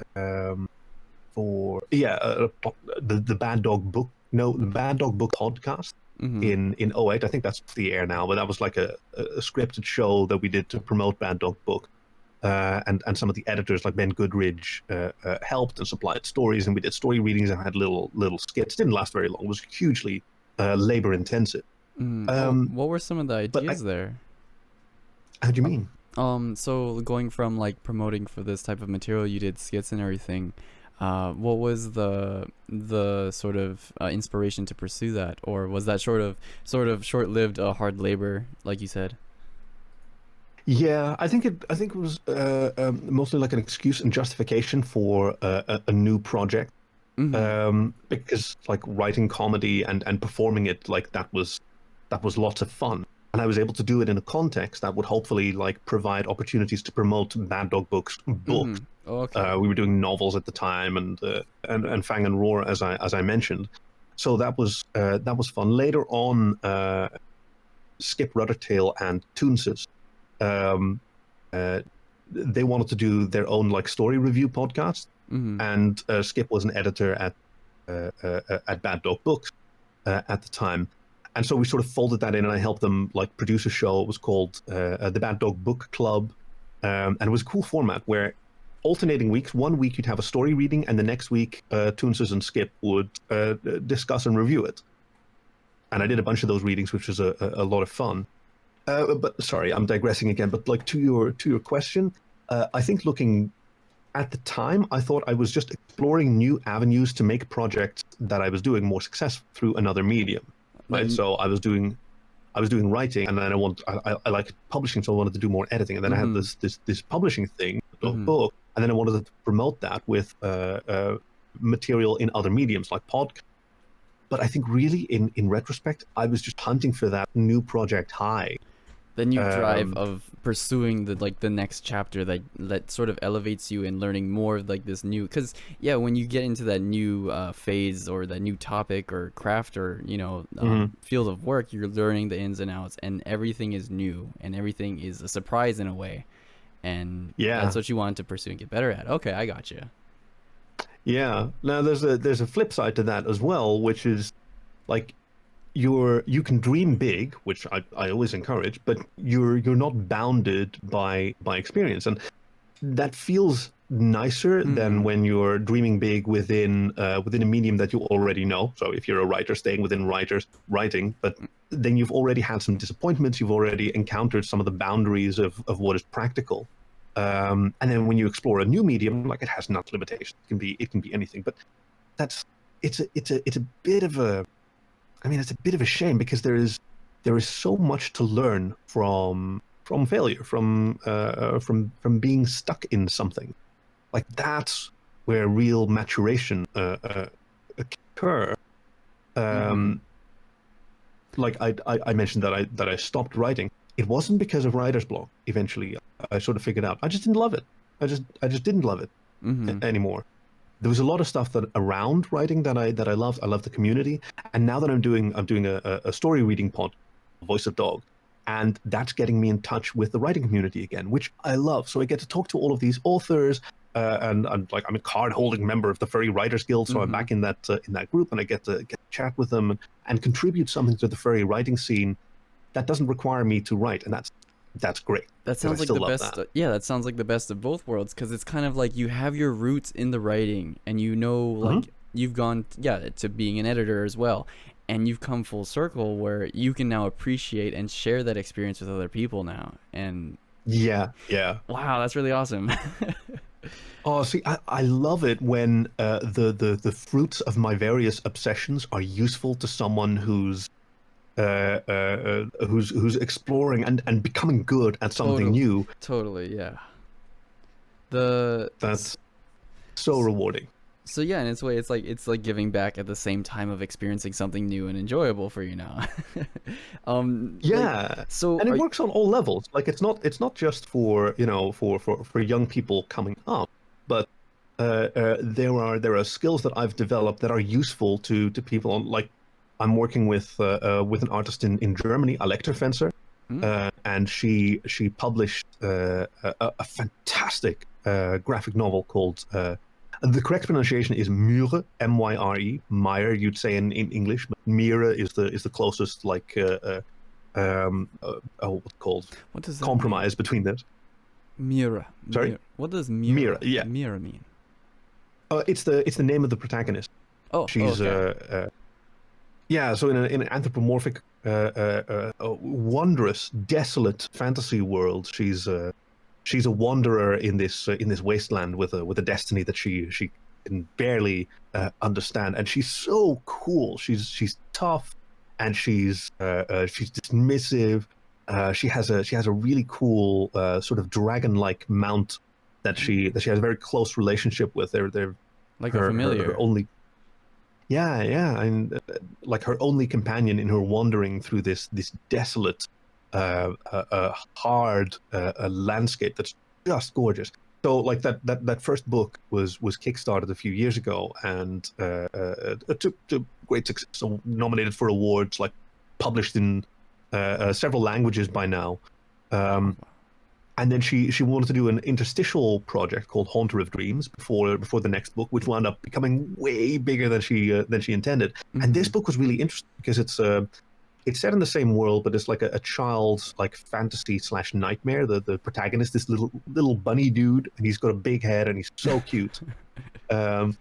for the Bad Dog book, no, the Bad Dog book podcast Mm-hmm. in '08. I think that's off the air now, but that was like a scripted show that we did to promote Bad Dog book. And some of the editors like Ben Goodridge helped and supplied stories, and we did story readings and had little skits. Didn't last very long. It was hugely labor intensive. Mm-hmm. Oh, Um, what were some of the but ideas there? how do you mean? So going from like promoting for this type of material, you did skits and everything. What was the sort of inspiration to pursue that, or was that sort of short-lived, hard labor, like you said? Yeah, I think it was mostly like an excuse and justification for a new project. Mm-hmm. Because like writing comedy and performing it, like that was lots of fun, and I was able to do it in a context that would hopefully like provide opportunities to promote Bad Dog books. Mm-hmm. Oh, okay. We were doing novels at the time, and Fang and Roar, as I mentioned. So that was fun. Later on, Skip Ruddertail and Toonses, um, uh, they wanted to do their own like story review podcast, Mm-hmm. and Skip was an editor at Bad Dog Books at the time, and so we sort of folded that in, and I helped them like produce a show. It was called the Bad Dog Book Club, and it was a cool format where alternating weeks, one week you'd have a story reading, and the next week Toonses and Skip would discuss and review it. And I did a bunch of those readings, which was a lot of fun. But sorry, I'm digressing again. But like to your question, I think looking at the time, I thought I was just exploring new avenues to make projects that I was doing more successful through another medium, right? Like, So I was doing writing, and then I like publishing, so I wanted to do more editing, and then I had mm-hmm. this publishing thing, a Mm-hmm. book, and then I wanted to promote that with material in other mediums like podcast. But I think really, in retrospect, I was just hunting for that new project high. The new drive Um, of pursuing the next chapter that sort of elevates you and learning more of like this new, because yeah, when you get into that new phase or that new topic or craft or mhm. field of work, you're learning the ins and outs, and everything is new and everything is a surprise in a way, and that's Yeah, what you want to pursue and get better at. Okay, I got you. yeah. Now there's a flip side to that as well, which is like you can dream big, which I always encourage, but you're not bounded by experience, and that feels nicer than Hmm. when you're dreaming big within a medium that you already know. So if you're a writer, staying within writers writing, but then you've already had some disappointments, you've already encountered some of the boundaries of what is practical. And then when you explore a new medium, like it has not limitations, it can be anything. But that's it's a bit of a I mean, it's a bit of a shame because there is so much to learn from failure, from being stuck in something. Like that's where real maturation occur. Mm-hmm. Like I mentioned that I stopped writing. It wasn't because of writer's block. Eventually, I sort of figured out I just didn't love it. I just didn't love it Mm-hmm. anymore. There was a lot of stuff that around writing that I loved. I loved the community, and now that I'm doing a story reading pod, Voice of Dog, and that's getting me in touch with the writing community again, which I love. So I get to talk to all of these authors, and like I'm a card holding member of the Furry Writers Guild, so I'm Mm-hmm. back in that group, and I get to chat with them and contribute something to the furry writing scene that doesn't require me to write, and that's great That because I sounds like still the love best. that. Yeah, that sounds like the best of both worlds because it's kind of like you have your roots in the writing, and you know, Hmm. like you've gone, yeah, to being an editor as well, and you've come full circle where you can now appreciate and share that experience with other people now. And Yeah, yeah. wow, that's really awesome. Oh, see, I love it when the fruits of my various obsessions are useful to someone who's exploring and becoming good at something Totally, new. totally, yeah. The That's so rewarding. So yeah, in its way, it's like giving back at the same time of experiencing something new and enjoyable for you now. Like Yeah, so and it are works on all levels. Like it's not just for for young people coming up, but there are skills that I've developed that are useful to people. Like I'm working with an artist in Germany, Alektor Fencer, mm, and she published a fantastic graphic novel called. The correct pronunciation is Myre, M-Y-R-E, Meyer, you'd say in English, but Myre is the closest like what's it called what does that mean? compromise between this. Mira, Sorry, mira. What does Myre. mira Yeah, mira mean? it's the name of the protagonist. Oh, She's okay. yeah, so in an anthropomorphic, wondrous, desolate fantasy world, she's a wanderer in this wasteland with a destiny that she can barely understand, and she's so cool. She's tough, and she's dismissive. She has a really cool sort of dragon-like mount Ooh, that she has a very close relationship with. They're like a her familiar. only, yeah, yeah, and like her only companion in her wandering through this desolate, hard landscape that's just gorgeous. So like that first book was kickstarted a few years ago, and it took great success. So nominated for awards, like published in several languages by now. Oh, Um, wow. and then she wanted to do an interstitial project called Haunter of Dreams before the next book, which wound up becoming way bigger than she intended. And this Mm-hmm. book was really interesting because it's set in the same world, but it's like a child's like fantasy slash nightmare. The protagonist, this little bunny dude, and he's got a big head and he's so cute. Um,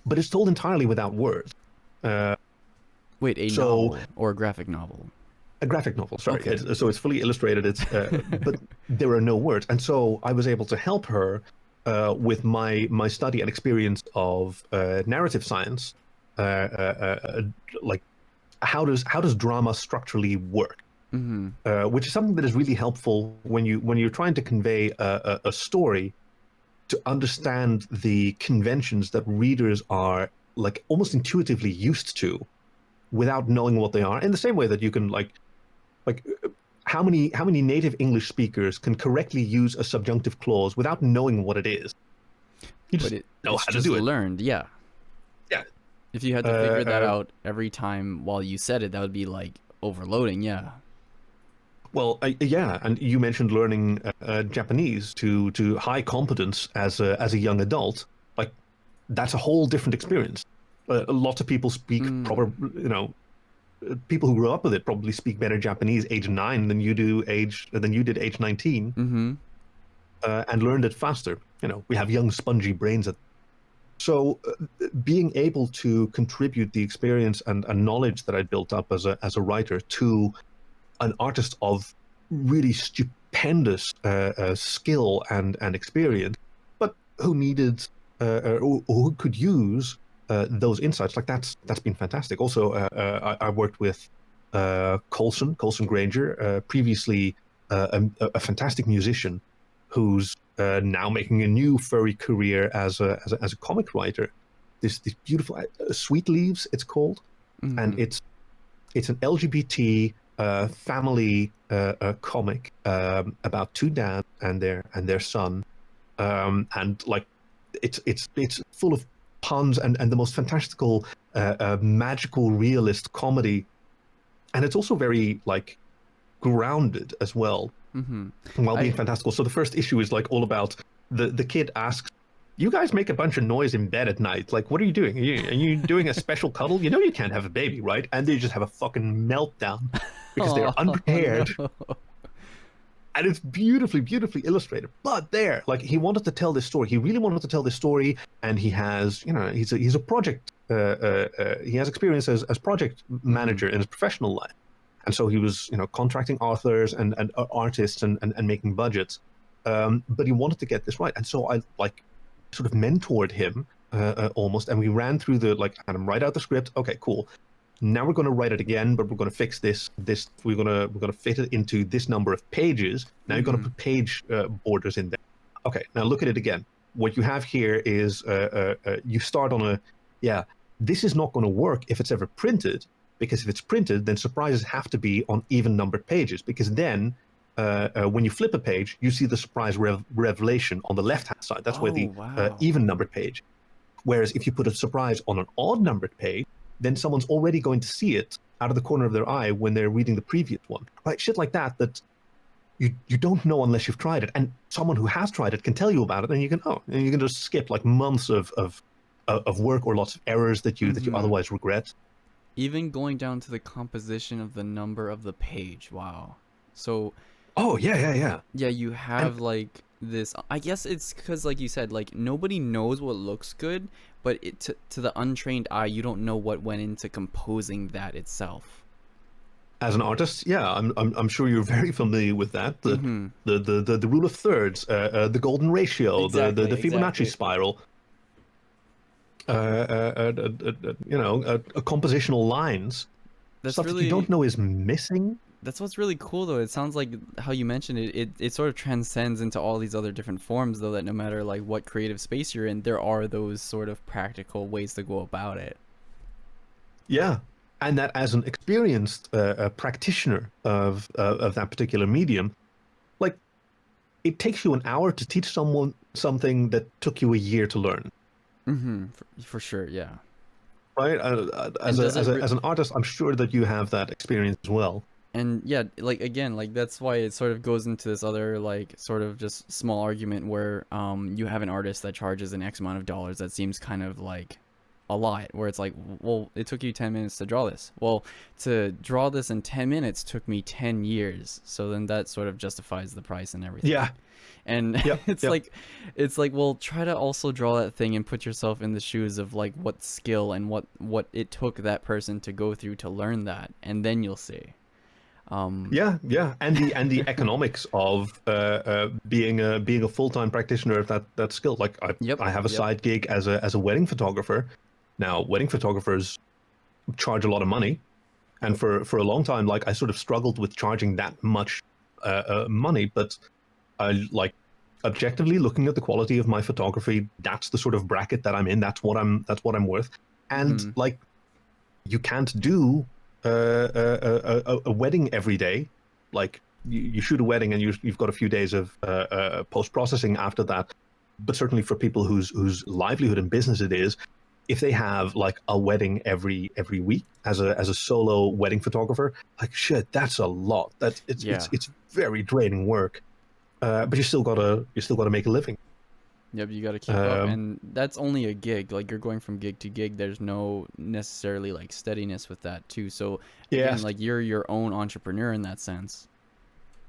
but it's told entirely without words. Uh, Wait, a so novel or a graphic novel? a graphic novel, sorry. Okay. So it's fully illustrated. But there are no words, and so I was able to help her with my study and experience of narrative science, like how does drama structurally work, Mm-hmm. which is something that is really helpful when you're trying to convey a story, to understand the conventions that readers are like almost intuitively used to without knowing what they are. In the same way that you can like how many native English speakers can correctly use a subjunctive clause without knowing what it is? You But just know it's how to just do it. learned, yeah. Yeah. If you had Uh, to figure that uh, out every time while you said it, that would be like overloading, yeah. well, yeah, and you mentioned learning Japanese to high competence as a young adult. Like that's a whole different experience. A lot of people speak Mm. proper, people who grew up with it probably speak better Japanese age 9 than you did age 19, Mm-hmm. and learned it faster. We have young spongy brains. So being able to contribute the experience and knowledge that I built up as a writer to an artist of really stupendous skill and experience, but who needed or who could use those insights, like that's been fantastic. Also, I worked with Colson Granger, previously a fantastic musician who's now making a new furry career as a comic writer. This beautiful Sweet Leaves, it's called. and it's an LGBT family comic about two dads and their son, and like it's full of puns and the most fantastical magical realist comedy, and it's also very like grounded as well, while being fantastical. So the first issue is like all about the kid asks, "You guys make a bunch of noise in bed at night. Like, what are you doing? Are you doing a special cuddle? You know you can't have a baby, right?" And they just have a fucking meltdown because they're unprepared. No. And it's beautifully, beautifully illustrated. But there, like, he wanted to tell this story. He really wanted to tell this story, and he has, you know, he's a project. He has experience as project manager in his professional life, and so he was, you know, contracting authors and artists and making budgets. But he wanted to get this right, and so I like sort of mentored him almost, and we ran through the like, had him write out the script. Okay, cool. Now we're going to write it again, but we're going to fix this. We're going to fit it into this number of pages. Now you're going to put page borders in there. Okay, now look at it again. What you have here is you start on a, yeah, this is not going to work if it's ever printed, because if it's printed, then surprises have to be on even numbered pages, because then when you flip a page, you see the surprise revelation on the left-hand side. That's where the even numbered page. Whereas if you put a surprise on an odd numbered page, then someone's already going to see it out of the corner of their eye when they're reading the previous one. Right? Shit like that you don't know unless you've tried it. And someone who has tried it can tell you about it, and you can just skip like months of work or lots of errors that you otherwise regret. Even going down to the composition of the number of the page. Wow. So yeah, you have like this, I guess it's because, like you said, like nobody knows what looks good, but to the untrained eye, you don't know what went into composing that itself. As an artist, yeah, I'm sure you're very familiar with that. The rule of thirds, the golden ratio, the Fibonacci spiral. Compositional lines. That's stuff really, that you don't know is missing. That's what's really cool, though. It sounds like how you mentioned it sort of transcends into all these other different forms, though, that no matter like what creative space you're in, there are those sort of practical ways to go about it. Yeah. And that as an experienced practitioner of that particular medium, like, it takes you an hour to teach someone something that took you a year to learn. For sure, yeah. Right? As an artist, I'm sure that you have that experience as well. And yeah, like again, like that's why it sort of goes into this other like sort of just small argument where you have an artist that charges an X amount of dollars that seems kind of like a lot, where it's like, well, it took you 10 minutes to draw this. Well, to draw this in 10 minutes took me 10 years. So then that sort of justifies the price and everything. Yeah. And it's like, well, try to also draw that thing and put yourself in the shoes of like what skill and what it took that person to go through to learn that, and then you'll see. And the economics of being a full-time practitioner of that skill. Like I have a side gig as a wedding photographer. Now, wedding photographers charge a lot of money, and for a long time, like, I sort of struggled with charging that much money. But I, like, objectively looking at the quality of my photography, that's the sort of bracket that I'm in. That's what I'm worth. And like, you can't do a wedding every day. Like, you shoot a wedding and you've got a few days of post-processing after that. But certainly for people whose livelihood and business it is, if they have like a wedding every week as a solo wedding photographer, like, shit, that's a lot. It's very draining work. But you still gotta make a living. Yep, you gotta keep up, and that's only a gig. Like, you're going from gig to gig. There's no necessarily like steadiness with that too. So again, like, you're your own entrepreneur in that sense.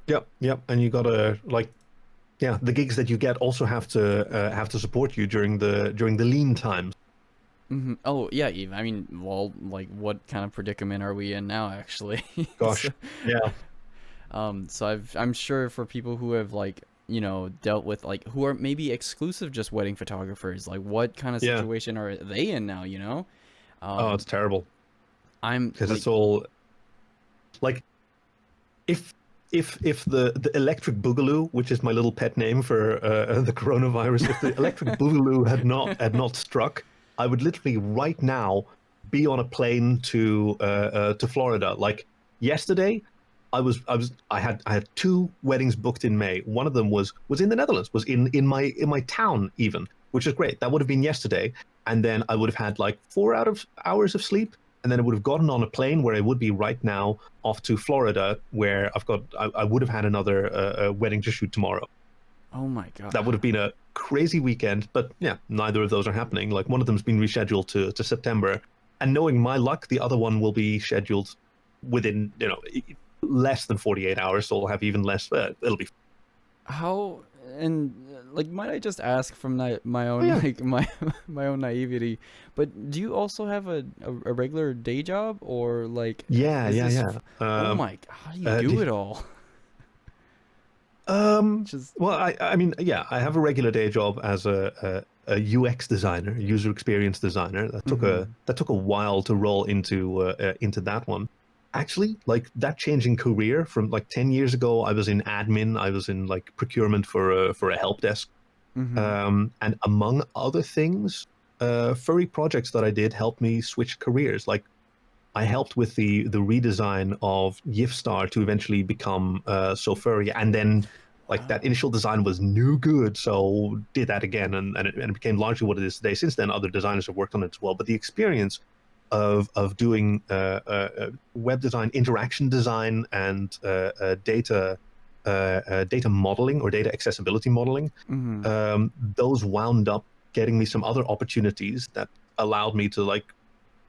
Yep, and you gotta the gigs that you get also have to support you during the lean times. Oh yeah, Eve. I mean, well, like, what kind of predicament are we in now, actually? Gosh, yeah. So I'm sure for people who have, like, you know, dealt with, like, who are maybe exclusive just wedding photographers, like, what kind of situation are they in now, you know? Oh, it's terrible. Because like, it's all like, if the electric boogaloo, which is my little pet name for the coronavirus, if the electric boogaloo had not struck, I would literally right now be on a plane to Florida. Like yesterday, I had two weddings booked in May. One of them was in the Netherlands, was in my town even, which is great. That would have been yesterday, and then I would have had like 4 hours of sleep, and then I would have gotten on a plane where I would be right now off to Florida, where I would have had another wedding to shoot tomorrow. Oh my god. That would have been a crazy weekend, but yeah, neither of those are happening. Like one of them's been rescheduled to September, and knowing my luck, the other one will be scheduled within less than 48 hours, so I'll have even less. It'll be. How and like might I just ask from my own Yeah. like my own naivety, but do you also have a regular day job or like Yeah, is yeah, this yeah. oh my how do you do it all? Just Well, I mean, yeah, I have a regular day job as a UX designer, user experience designer. mhm. That took a while to roll into that one. Actually, like that changing career from like 10 years ago, I was in admin, I was in like procurement for a help desk. Mhm. And among other things, furry projects that I did helped me switch careers. Like I helped with the redesign of Yifstar to eventually become So Furry, and then like that Wow. initial design was no good, so did that again, and it became largely what it is today. Since then, other designers have worked on it as well. But the experience of doing web design, interaction design, and data modeling or data accessibility modeling, Mhm. those wound up getting me some other opportunities that allowed me to like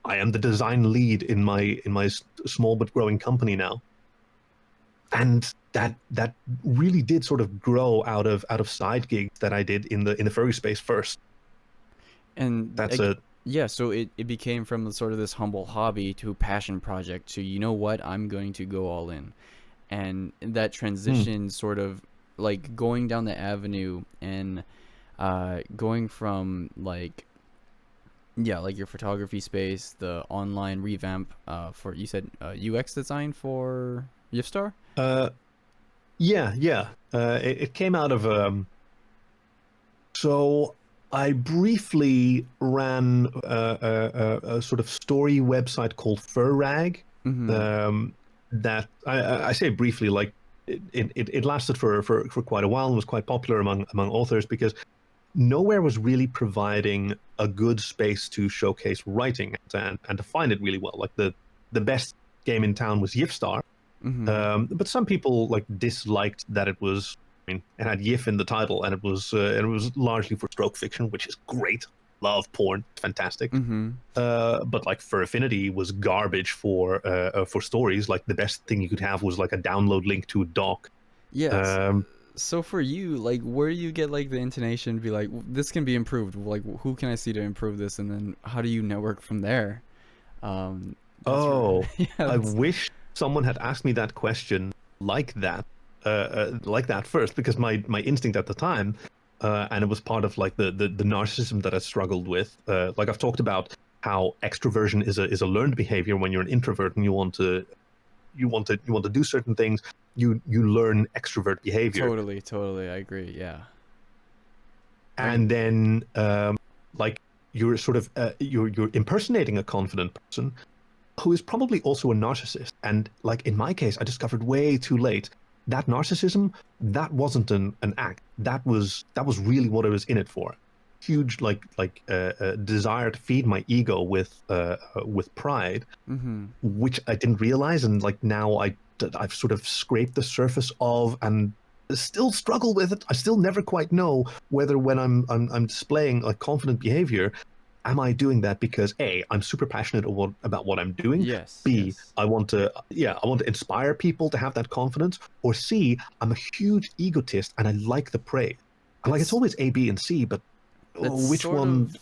I am the design lead in my small but growing company now, and that really did sort of grow out of side gigs that I did in the furry space first. And That's a yeah, so it became from sort of this humble hobby to a passion project to you know what, I'm going to go all in. And that hmm, transition sort of like going down the avenue and going from like yeah, like your photography space, the online revamp for you said UX design for Yifstar? uh yeah, yeah. It came out of so I briefly ran a sort of story website called Furrag. Mhm. Um, that I say briefly, like it lasted for quite a while and was quite popular among authors because nowhere was really providing a good space to showcase writing and to find it really well. Like the best game in town was Yifstar, Mhm. but some people like disliked that it was. I mean, it had Yif in the title, and it was largely for stroke fiction, which is great. Love porn, fantastic. Mhm. But like for Affinity was garbage for stories. Like the best thing you could have was like a download link to a doc. Yes. Um, So for you, like, where do you get like the intonation to be like, this can be improved? Like, who can I see to improve this? And then how do you network from there? That's oh, yeah, I that's wish someone had asked me that question like that first, because my instinct at the time, and it was part of like the narcissism that I struggled with. Like I've talked about how extroversion is a learned behavior when you're an introvert and you want to do certain things. You learn extrovert behavior, totally. I agree. Yeah. Like, and then like you're sort of you're impersonating a confident person who is probably also a narcissist. And like in my case, I discovered way too late that narcissism, that wasn't an act. That was really what I was in it for. Huge desire to feed my ego with pride, mm-hmm. which I didn't realize, and like now I've sort of scraped the surface of and still struggle with it. I still never quite know whether when I'm displaying like confident behavior, am I doing that because A, I'm super passionate about what I'm doing, Yes, B, yes. I want to inspire people to have that confidence, or C, I'm a huge egotist and I like the praise. Like it's That's always A, B, and C, but that's which sort one? of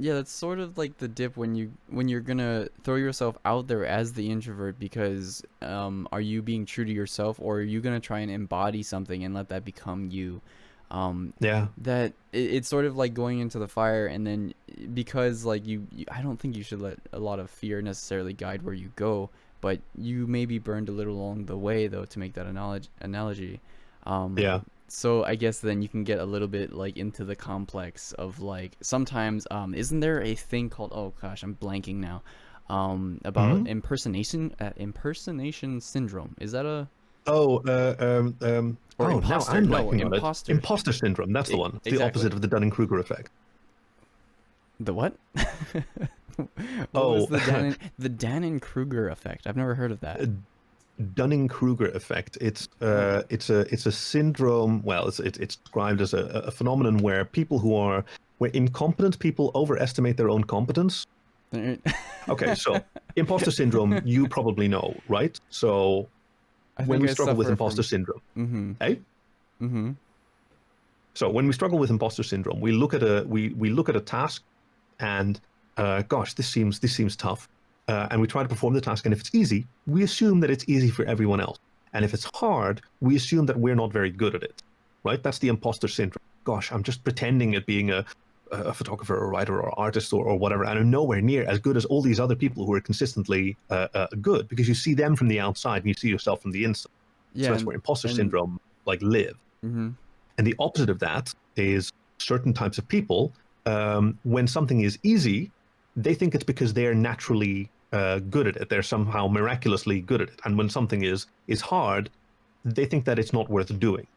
yeah, that's sort of like the dip when you're gonna throw yourself out there as the introvert because are you being true to yourself or are you gonna try and embody something and let that become you? Um, Yeah, that it's sort of like going into the fire and then because like I don't think you should let a lot of fear necessarily guide where you go, but you may be burned a little along the way though to make that analogy. Um, yeah, so I guess then you can get a little bit like into the complex of like sometimes isn't there a thing called oh gosh I'm blanking now about impersonation syndrome. Is that a Oh, or oh, now imposter? I'm No, blanking on it. imposter. Imposter syndrome. That's the one. It's the Exactly. opposite of the Dunning-Kruger effect. The what? What was Oh, the Dunning-Kruger effect? I've never heard of that. Dunning-Kruger effect. Oh. It's a syndrome. Well, it's described as a phenomenon where where incompetent people overestimate their own competence. Okay, so imposter syndrome, you probably know, right? So I when think we I struggle with suffer imposter from. syndrome, Mm-hmm. eh? Mm-hmm. So when we struggle with imposter syndrome, we look at a task, and gosh, this seems tough, and we try to perform the task. And if it's easy, we assume that it's easy for everyone else. And if it's hard, we assume that we're not very good at it, right? That's the imposter syndrome. Gosh, I'm just pretending at being a photographer or writer or artist or whatever, and I'm nowhere near as good as all these other people who are consistently good, because you see them from the outside and you see yourself from the inside. So Yeah, that's where imposter and syndrome like live. mm-hmm. And the opposite of that is certain types of people, when something is easy, they think it's because they're naturally good at it. They're somehow miraculously good at it. And when something is hard, they think that it's not worth doing.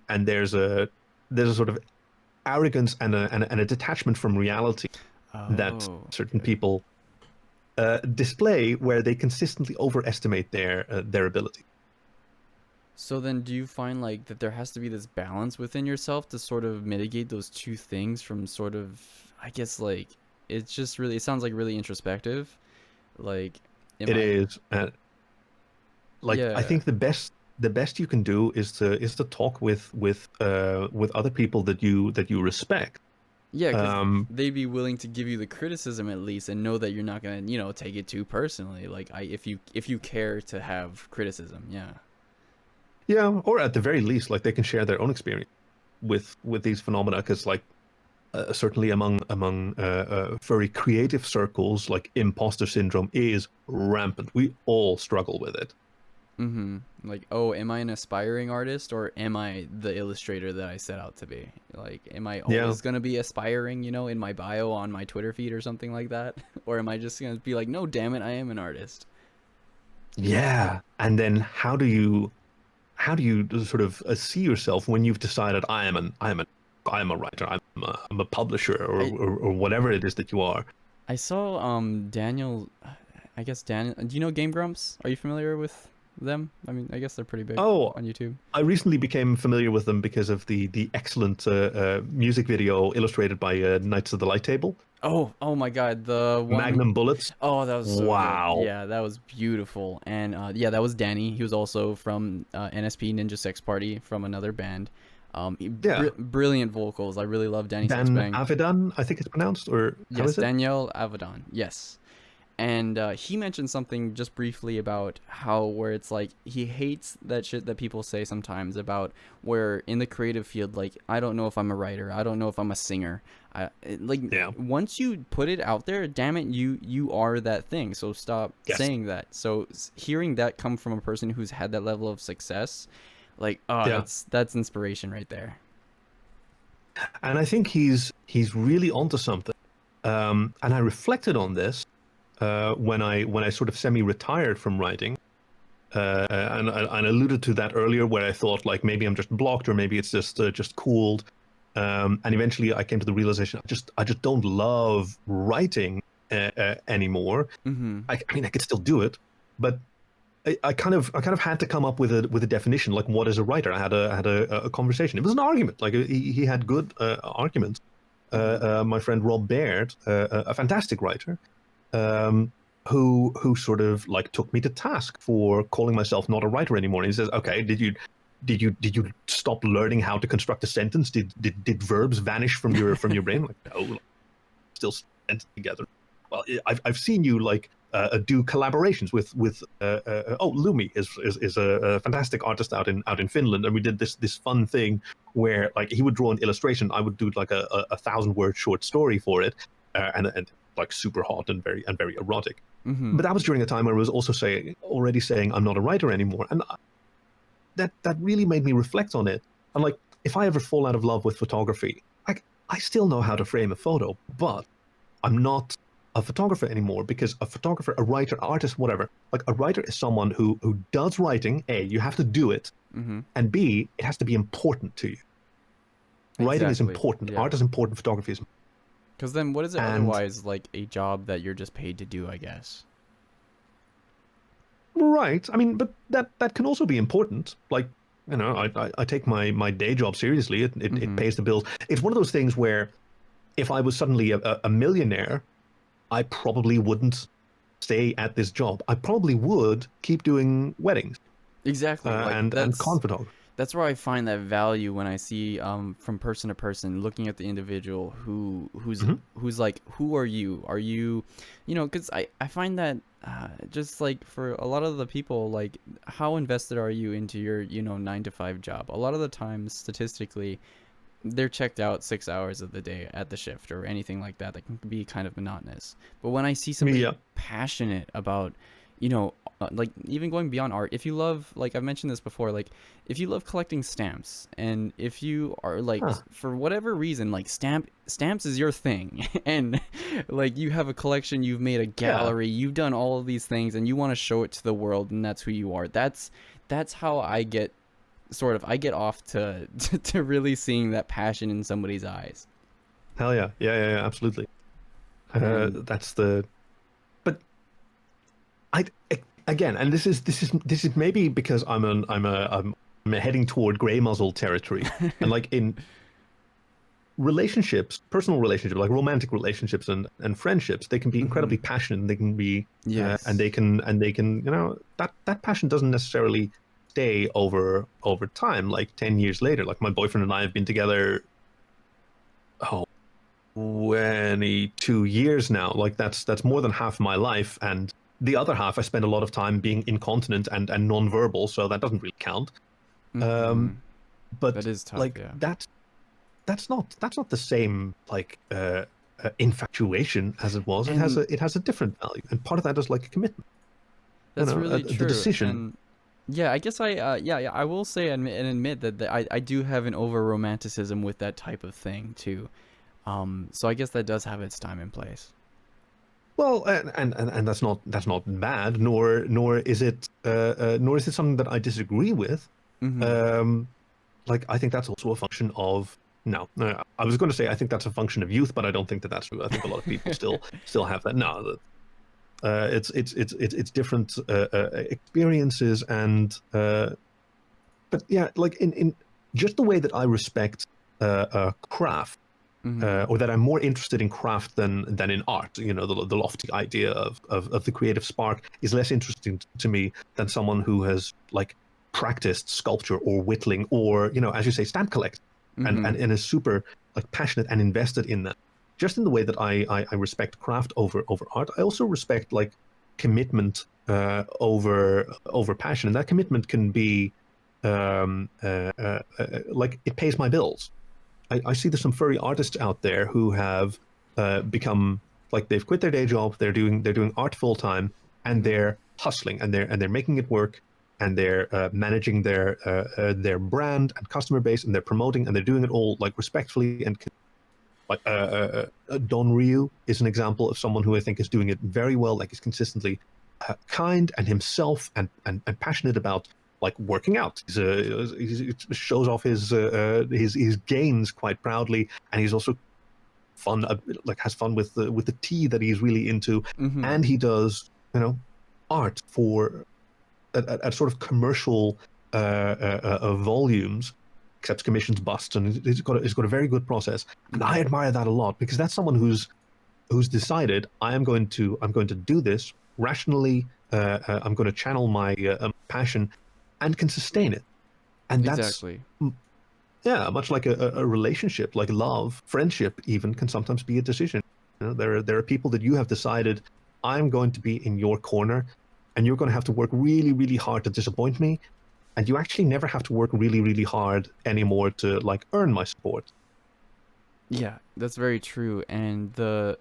And there's a sort of arrogance and a detachment from reality that Oh, certain okay. people display, where they consistently overestimate their ability. So then, do you find like that there has to be this balance within yourself to sort of mitigate those two things from sort of, I guess like it's just really it sounds like really introspective. Like, am It I? is, like, I Yeah. think the best you can do is to talk with other people that you respect. Yeah, because Um, they'd be willing to give you the criticism at least, and know that you're not gonna, take it too personally. Like, if you care to have criticism, yeah. yeah, or at the very least, like they can share their own experience with these phenomena, because like certainly among furry creative circles, like imposter syndrome is rampant. We all struggle with it. Mm-hmm. Like, oh, am I an aspiring artist or am I the illustrator that I set out to be? Like, am I Yeah, always gonna be aspiring, in my bio on my Twitter feed or something like that? Or am I just gonna be like, no, damn it, I am an artist. yeah. And then how do you sort of see yourself when you've decided I am a writer, I'm a publisher, I or whatever it is that you are. I saw Daniel, I guess Daniel. Do you know Game Grumps? Are you familiar with them? I mean, I guess they're pretty big Oh, on YouTube. I recently became familiar with them because of the excellent music video illustrated by Knights of the Light Table, Oh my God, the one. Magnum Bullets. Oh, that was so good. Wow. Yeah, that was beautiful. And yeah, that was Danny. He was also from NSP Ninja Sex Party from another band. Yeah, Brilliant vocals. I really love Danny Dan Sexbang. Avidan, I think it's pronounced, or how Yes, is it? Danielle Avedon. Yes. And he mentioned something just briefly about how where it's like he hates that shit that people say sometimes about where in the creative field, like, I don't know if I'm a writer, I don't know if I'm a singer. Like, Yeah. once you put it out there, damn it, you are that thing, so stop Yes. saying that. So hearing that come from a person who's had that level of success, like, oh, Yeah. that's inspiration right there. And I think he's really onto something. And I reflected on this when I sort of semi-retired from writing, and I alluded to that earlier, where I thought like maybe I'm just blocked, or maybe it's just cooled. And eventually I came to the realization I just don't love writing anymore. Mm-hmm. I mean, I could still do it, but I kind of had to come up with a definition, like what is a writer. I had a conversation. It was an argument. Like he had good arguments. Mm-hmm. My friend Rob Baird, a fantastic writer, who sort of like took me to task for calling myself not a writer anymore. And he says, "Okay, did you stop learning how to construct a sentence? Did verbs vanish from your brain?" Like, no, still sentence together. Well, I've seen you like do collaborations with Lumi is a fantastic artist out in Finland, and we did this fun thing where like he would draw an illustration, I would do like a 1,000-word short story for it, and like super hot and very erotic. Mm-hmm. But that was during a time where I was also already saying I'm not a writer anymore, and that really made me reflect on it. And like, if I ever fall out of love with photography, I still know how to frame a photo, but I'm not a photographer anymore, because a photographer, a writer, artist, whatever, like a writer is someone who does writing. A, you have to do it, Mm-hmm. and B, it has to be important to you. Writing is Exactly. important, Yeah. art is important, photography is, Because then what is it and otherwise like a job that you're just paid to do, I guess? right. I mean, but that can also be important. Like, I take my day job seriously. It Mm-hmm. pays the bills. It's one of those things where if I was suddenly a millionaire, I probably wouldn't stay at this job. I probably would keep doing weddings Exactly. Like and con photography. that's where I find that value when I see from person to person looking at the individual Hmm. who's like, who are you? Are you, because I find that just like for a lot of the people, like how invested are you into your 9 to 5 job? A lot of the times statistically they're checked out 6 hours of the day at the shift or anything like that that can be kind of monotonous. But when I see somebody Yeah, passionate about, like even going beyond art, if you love, like I've mentioned this before, like if you love collecting stamps and if you are like huh. for whatever reason like stamps is your thing and like you have a collection, you've made a Yeah, gallery, you've done all of these things and you want to show it to the world and that's who you are. That's how I get sort of I get off to to really seeing that passion in somebody's eyes. hell yeah, yeah, absolutely. And That's the. But I again, and this is maybe because I'm heading toward gray muzzle territory, and like in relationships, personal relationships, like romantic relationships and friendships, they can be hmm incredibly passionate. And they can be, and yes. they can, that passion doesn't necessarily stay over time. Like 10 years later, like my boyfriend and I have been together, oh, 22 years now. Like that's more than half my life, and the other half I spend a lot of time being incontinent and nonverbal, so that doesn't really count. hmm Um, but That is tough, like yeah. that's not the same like infatuation as it was. It has And a different value, and part of that is like a commitment. that's really The true. decision. And yeah, I guess yeah, I will say and admit that I do have an over romanticism with that type of thing too. So I guess that does have its time and place. Well, and that's not bad, nor is it something that I disagree with. hmm Um, like I think that's also a function of no, no. I was going to say I think that's a function of youth, but I don't think that that's true. I think a lot of people still have that. No, it's different experiences but yeah, like in just the way that I respect craft, hmm or that I'm more interested in craft than in art. The lofty idea of the creative spark is less interesting to me than someone who has like practiced sculpture or whittling or as you say, stamp collect, and is super like passionate and invested in that. Just in the way that I respect craft over art, I also respect like commitment over passion, and that commitment can be like it pays my bills. I see there's some furry artists out there who have become like they've quit their day job. They're doing art full time, and hmm they're hustling, and they're making it work, and they're managing their brand and customer base, and they're promoting, and they're doing it all like respectfully and like Don Ryu is an example of someone who I think is doing it very well. Like he's consistently kind and himself and passionate about like working out. He shows off his gains quite proudly, and he's also fun like has fun with the tea that he's really into, hmm and he does art for at sort of commercial volumes, accepts commissions, busts, and he's got a very good process, and I hmm admire that a lot because that's someone who's decided I'm going to do this rationally. I'm going to channel my passion and can sustain it. And that's Exactly. yeah, much like a relationship, like love, friendship, even can sometimes be a decision. There are people that you have decided I'm going to be in your corner, and you're going to have to work really, really hard to disappoint me, and you actually never have to work really, really hard anymore to like earn my support. Yeah, that's very true. And the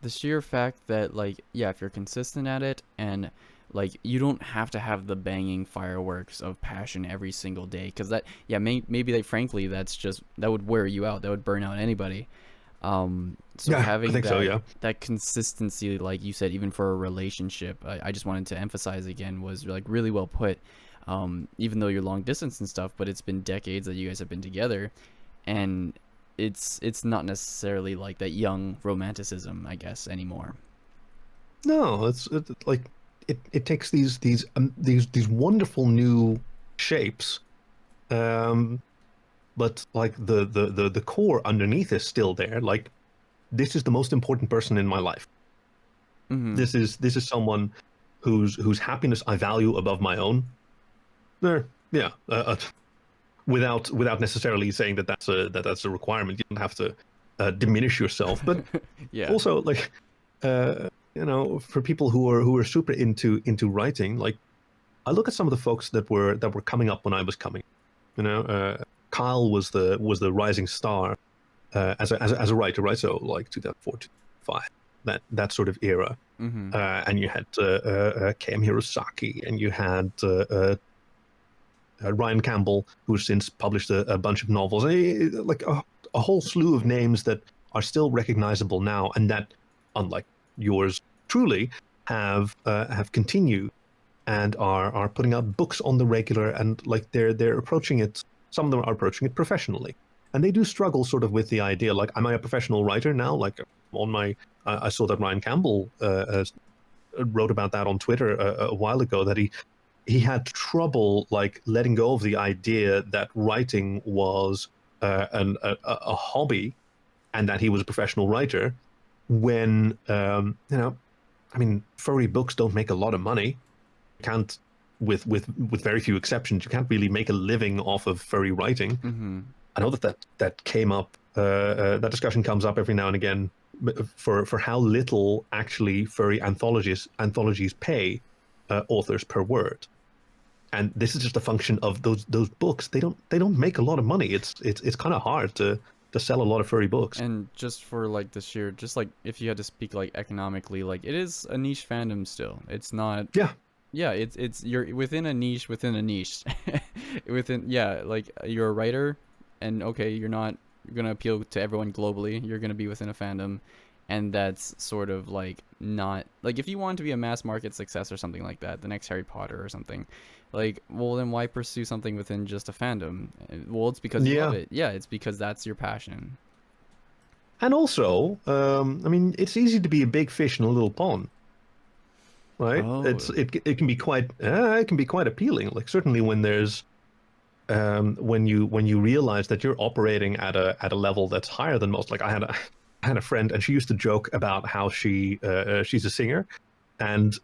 sheer fact that like yeah, if you're consistent at it and like you don't have to have the banging fireworks of passion every single day because that yeah maybe like frankly that's just that would wear you out, that would burn out anybody. So Yeah, I having think so. that Yeah. that consistency, like you said, even for a relationship, I just wanted to emphasize again, was like really well put. Even though you're long distance and stuff, but it's been decades that you guys have been together, and it's not necessarily like that young romanticism, I guess, anymore. No, like it takes these wonderful new shapes, um, but like the core underneath is still there. Like this is the most important person in my life. Mm-hmm. This is someone whose happiness I value above my own. There, yeah. Without necessarily saying that that's a requirement. You don't have to diminish yourself, but Yeah. also like for people who are super into writing, like I look at some of the folks that were coming up when I was coming. Kyle was the rising star as a writer, right? So like 2004, 2005, that sort of era. Mm-hmm. And you had Km Hirosaki, and you had Ryan Campbell, who's since published a bunch of novels, like a whole slew of names that are still recognizable now, and that, unlike yours truly, have continued and are putting out books on the regular, and like they're approaching it. Some of them are approaching it professionally, and they do struggle sort of with the idea, like, am I a professional writer now? Like on my, I saw that Ryan Campbell wrote about that on Twitter a while ago, that he had trouble like letting go of the idea that writing was a hobby, and that he was a professional writer, when I mean, furry books don't make a lot of money. You can't, with very few exceptions, you can't really make a living off of furry writing. Mm-hmm. I know that came up. That discussion comes up every now and again, for how little actually furry anthologies pay authors per word. And this is just a function of those books. They don't make a lot of money. It's kind of hard to sell a lot of furry books. And just for like the sheer, just like if you had to speak like economically, like it is a niche fandom still. It's not. Yeah, Yeah, it's you're within a niche within a niche. Within, yeah, like you're a writer, and okay, you're not gonna appeal to everyone globally. You're gonna be within a fandom, and that's sort of like not like if you want to be a mass market success or something like that, the next Harry Potter or something, like, well then why pursue something within just a fandom? Well, it's because you love yeah. it. Yeah, it's because that's your passion. And also, I mean, it's easy to be a big fish in a little pond, right? Oh. It can be quite appealing. Like certainly when there's when you realize that you're operating at a level that's higher than most. Like I had a friend, and she used to joke about how she's a singer, and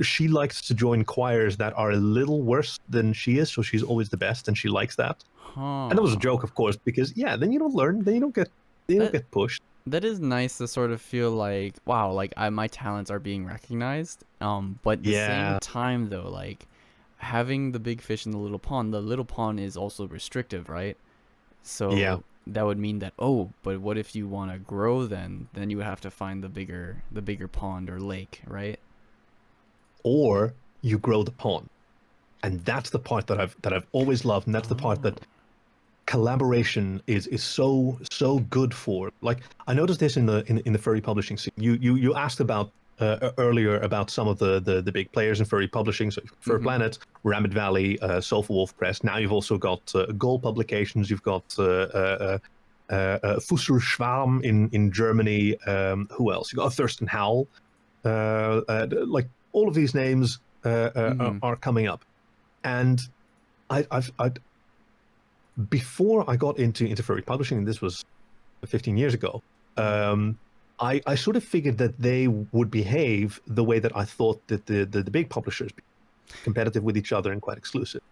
she likes to join choirs that are a little worse than she is, so she's always the best, and she likes that. And that was a Huh. joke, of course, because yeah, then you don't learn, then you don't That get pushed. that is nice to sort of feel like, wow, like my talents are being recognized. But at the same Yeah, time though, like having the big fish in the little pond is also restrictive, right? yeah. So that would mean that, oh, but what if you want to grow, then you would have to find the bigger pond or lake, right? Or you grow the pond, and that's the part that I've always loved, and that's the part Oh. that collaboration is so good for. Like I noticed this in the furry publishing scene. You asked about earlier about some of the big players in furry publishing. So Fur Mm-hmm. Planet, Rabbit Valley, Soulful Wolf Press. Now you've also got Goal Publications. You've got Fusser Schwarm in Germany. Who else? You got Thurston Howell. Like all of these names Mm-hmm. are coming up, and I before I got into furry publishing, and this was 15 years ago, Mm-hmm. um, I sort of figured that they would behave the way that I thought that the big publishers be, competitive with each other and quite exclusive,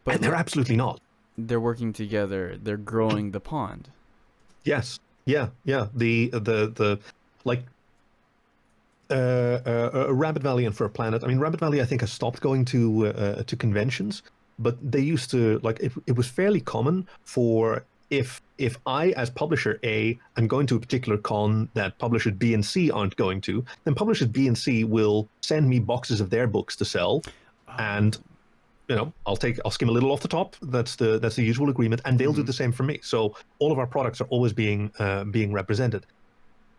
But and they're like absolutely not. they're working together, they're growing the pond. Yes, yeah, yeah. The like Rabbit Valley and Fur Planet. I mean, Rabbit Valley, I think, has stopped going to conventions, but they used to like it was fairly common for if I, as publisher A, am going to a particular con that publishers B and C aren't going to, then publishers B and C will send me boxes of their books to sell, Oh. and I'll skim a little off the top. That's the usual agreement, and they'll do the same for me. So all of our products are always being represented.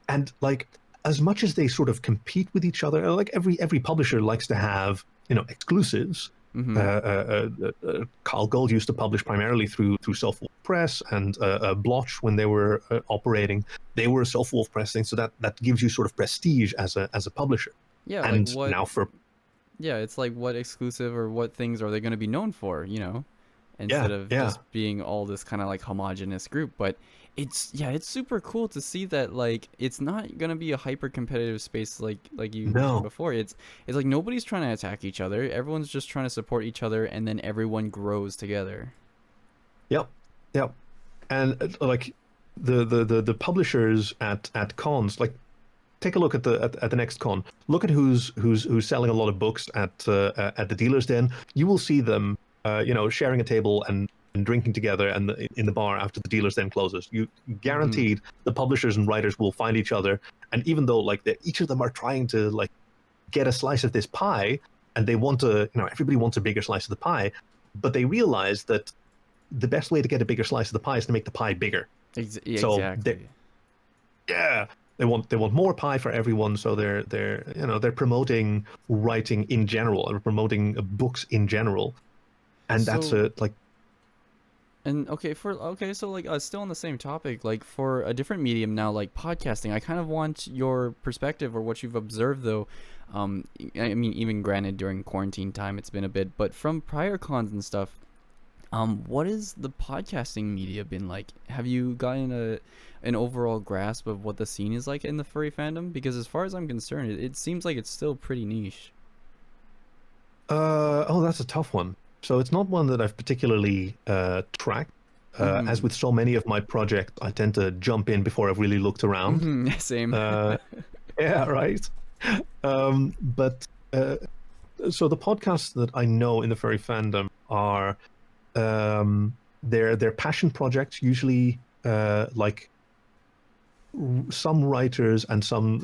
And like, as much as they sort of compete with each other, like every publisher likes to have exclusives. Carl Gold used to publish primarily through Self-Wolf Press, and Blotch, when they were operating, they were a Self-Wolf Press thing, so that gives you sort of prestige as a publisher. Yeah, And like what? now for Yeah, it's like what exclusive or what things are they going to be known for? Instead of yeah. just being all this kind of like homogenous group. But it's super cool to see that like it's not gonna be a hyper competitive space like you mentioned No. before. It's like nobody's trying to attack each other. Everyone's just trying to support each other, and then everyone grows together. Yep. And like the publishers at cons, like, take a look at the next con. Look at who's selling a lot of books at the dealers den. You will see them sharing a table and drinking together and in the bar after the dealers den closes. You guaranteed the publishers and writers will find each other, and even though like each of them are trying to like get a slice of this pie, and they want to, everybody wants a bigger slice of the pie, but they realize that the best way to get a bigger slice of the pie is to make the pie bigger. Exactly. They want more pie for everyone, so they're promoting writing in general, or promoting books in general, and that's like. And so like still on the same topic, like for a different medium now, like podcasting, I kind of want your perspective or what you've observed though. I mean, even granted during quarantine time, it's been a bit, but from prior cons and stuff, what is the podcasting media been like? Have you gotten an overall grasp of what the scene is like in the furry fandom? Because as far as I'm concerned, it seems like it's still pretty niche. That's a tough one. So it's not one that I've particularly tracked. As with so many of my projects, I tend to jump in before I've really looked around. Same. Yeah, right. But so the podcasts that I know in the furry fandom are they're passion projects, usually like some writers and some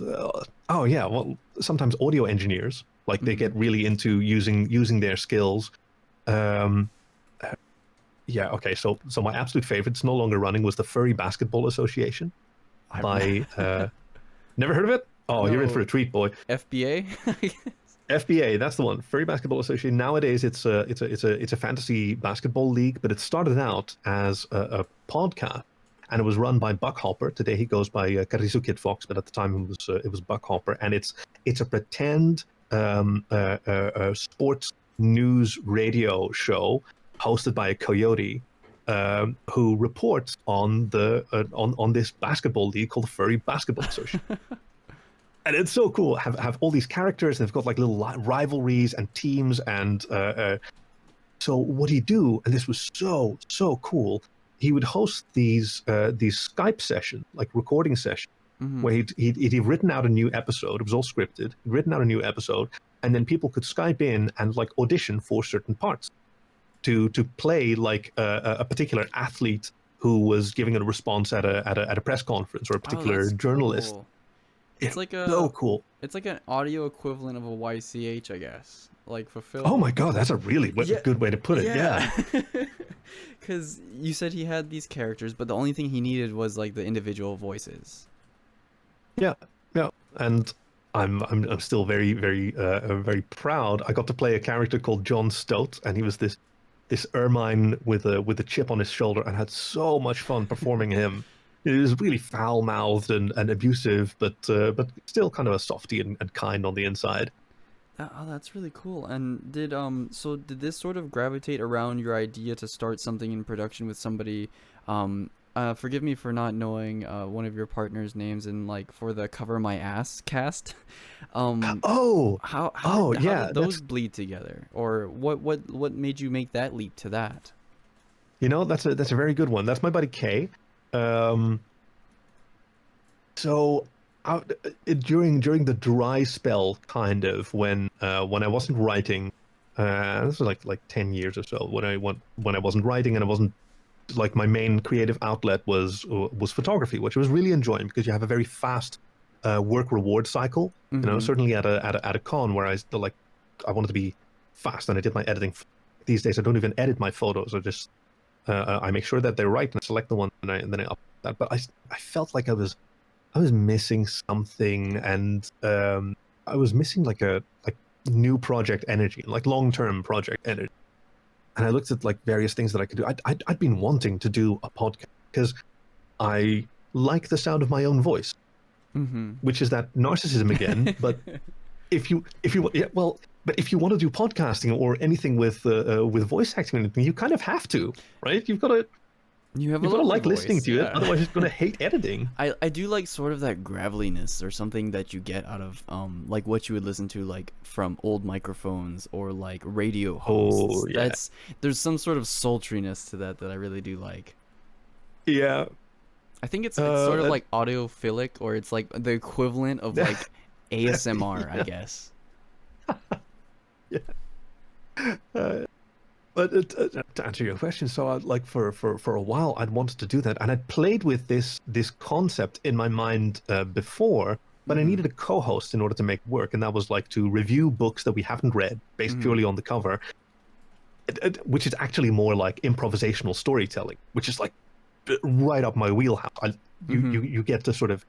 sometimes audio engineers. Like they get really into using their skills. Okay, so my absolute favorite, it's no longer running, was the Furry Basketball Association by never heard of it? Oh, you're in for a treat, boy. FBA. FBA, that's the one. Furry Basketball Association. Nowadays, it's a fantasy basketball league, but it started out as a podcast, and it was run by Buck Hopper. Today he goes by Karisu Kid Fox, but at the time it was Buck Hopper, and it's a pretend sports news radio show hosted by a coyote who reports on on this basketball league called the Furry Basketball Association. And it's so cool. Have all these characters, and they've got like little rivalries and teams, and so what he'd do, and this was so cool, he would host these Skype sessions, like recording sessions, where he'd written out a new episode. It was all scripted. He'd written out a new episode, and then people could Skype in and like audition for certain parts to play like a particular athlete who was giving a response at a press conference, or a particular journalist. Cool. It's like so cool. It's like an audio equivalent of a YCH, I guess. Like fulfill. Oh my god, that's a really good way to put it. Yeah. Because you said he had these characters, but the only thing he needed was like the individual voices. Yeah, and I'm still very very proud. I got to play a character called John Stout, and he was this ermine with a chip on his shoulder, and had so much fun performing him. It was really foul-mouthed and abusive, but still kind of a softy and kind on the inside. That's really cool. And did this sort of gravitate around your idea to start something in production with somebody? Forgive me for not knowing one of your partner's names in like for the Cover My Ass cast. How did those bleed together, or what made you make that leap to that? That's a very good one. That's my buddy Kay. During the dry spell, kind of when I wasn't writing, this was like 10 years or so, when I wasn't writing, and I wasn't, like, my main creative outlet was photography, which I was really enjoying, because you have a very fast work reward cycle. Certainly at a con where I wanted to be fast, and I did my editing these days I don't even edit my photos. I make sure that they're right and I select the one and then I upload that. But I felt like I was missing something, and I was missing like new project energy, like long-term project energy. And I looked at like various things that I could do. I'd been wanting to do a podcast because I like the sound of my own voice, which is that narcissism again. But if you but if you want to do podcasting or anything with voice acting, you kind of have to, right? You've got to like voice, listening to it, otherwise you're gonna hate editing. I do like sort of that graveliness or something that you get out of like what you would listen to like from old microphones or like radio hosts. Oh, yeah. There's some sort of sultriness to that I really do like. Yeah. I think it's sort of like audiophilic, or it's like the equivalent of like ASMR, I guess. Yeah. But to answer your question, so I'd, like for a while I'd wanted to do that, and I'd played with this concept in my mind before, but I needed a co-host in order to make it work, and that was like to review books that we haven't read based purely on the cover, which is actually more like improvisational storytelling, which is like right up my wheelhouse. You get to sort of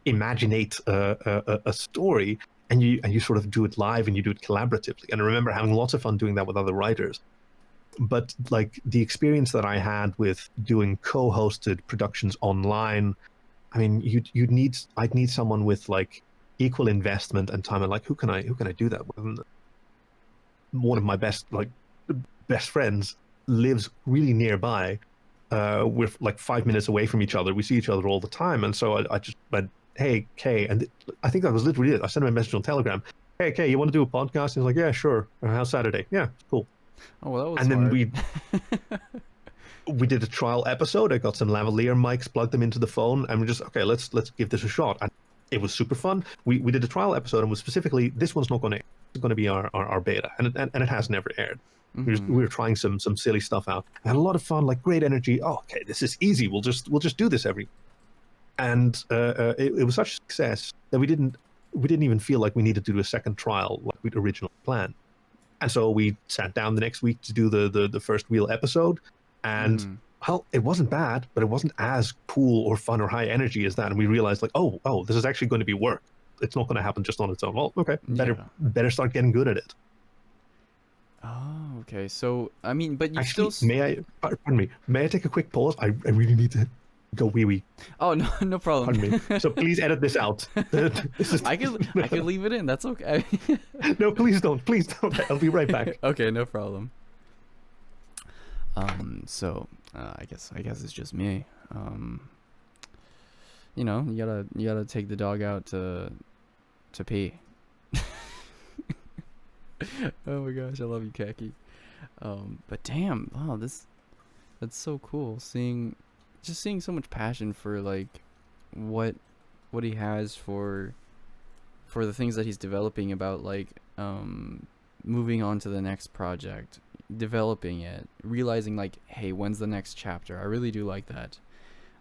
imaginate a story, and you sort of do it live and you do it collaboratively. And I remember having lots of fun doing that with other writers. But like the experience that I had with doing co-hosted productions online, I mean, I'd need someone with like equal investment and time. And like, who can I do that with? One of my best friends lives really nearby. We're like 5 minutes away from each other. We see each other all the time, and so I just went, "Hey, Kay," and I think that was literally it. I sent him a message on Telegram. "Hey, Kay, you want to do a podcast?" And he's like, "Yeah, sure. How's Saturday?" "Yeah, cool." Oh, well, that was and smart. Then we did a trial episode. I got some lavalier mics, plugged them into the phone, and we just, okay, let's give this a shot. And it was super fun. We did a trial episode, and was specifically, this one's not going to air. It's going to be our beta, and it has never aired. We were trying some silly stuff out. I had a lot of fun, like great energy. Oh, okay, this is easy. We'll just do this every. And it was such a success that we didn't even feel like we needed to do a second trial like we'd originally planned. And so we sat down the next week to do the first real episode, and well, it wasn't bad, but it wasn't as cool or fun or high energy as that. And we realized like, oh, this is actually going to be work. It's not going to happen just on its own. Well, okay, better start getting good at it. Oh, okay. So I mean, but you actually, still. Pardon me. May I take a quick pause? I really need to go wee wee. Oh, no problem. Pardon me. So please edit this out. I could leave it in. That's okay. No, please don't. Please don't. I'll be right back. Okay, no problem. So I guess it's just me. You know, you gotta take the dog out to pee. Oh my gosh, I love you, Khaki. But damn, wow, that's so cool. Seeing so much passion for like what he has for the things that he's developing, about like moving on to the next project, developing it, realizing like, hey, when's the next chapter? I really do like that.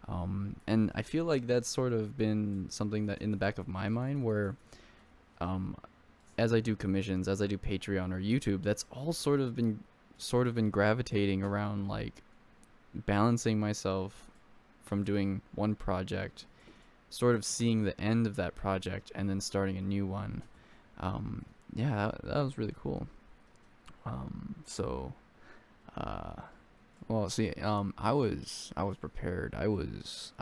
And I feel like that's sort of been something that in the back of my mind, where as I do commissions, as I do Patreon or YouTube, that's all sort of been gravitating around like balancing myself from doing one project, sort of seeing the end of that project and then starting a new one. Yeah, that was really cool. Well, see, I was prepared. I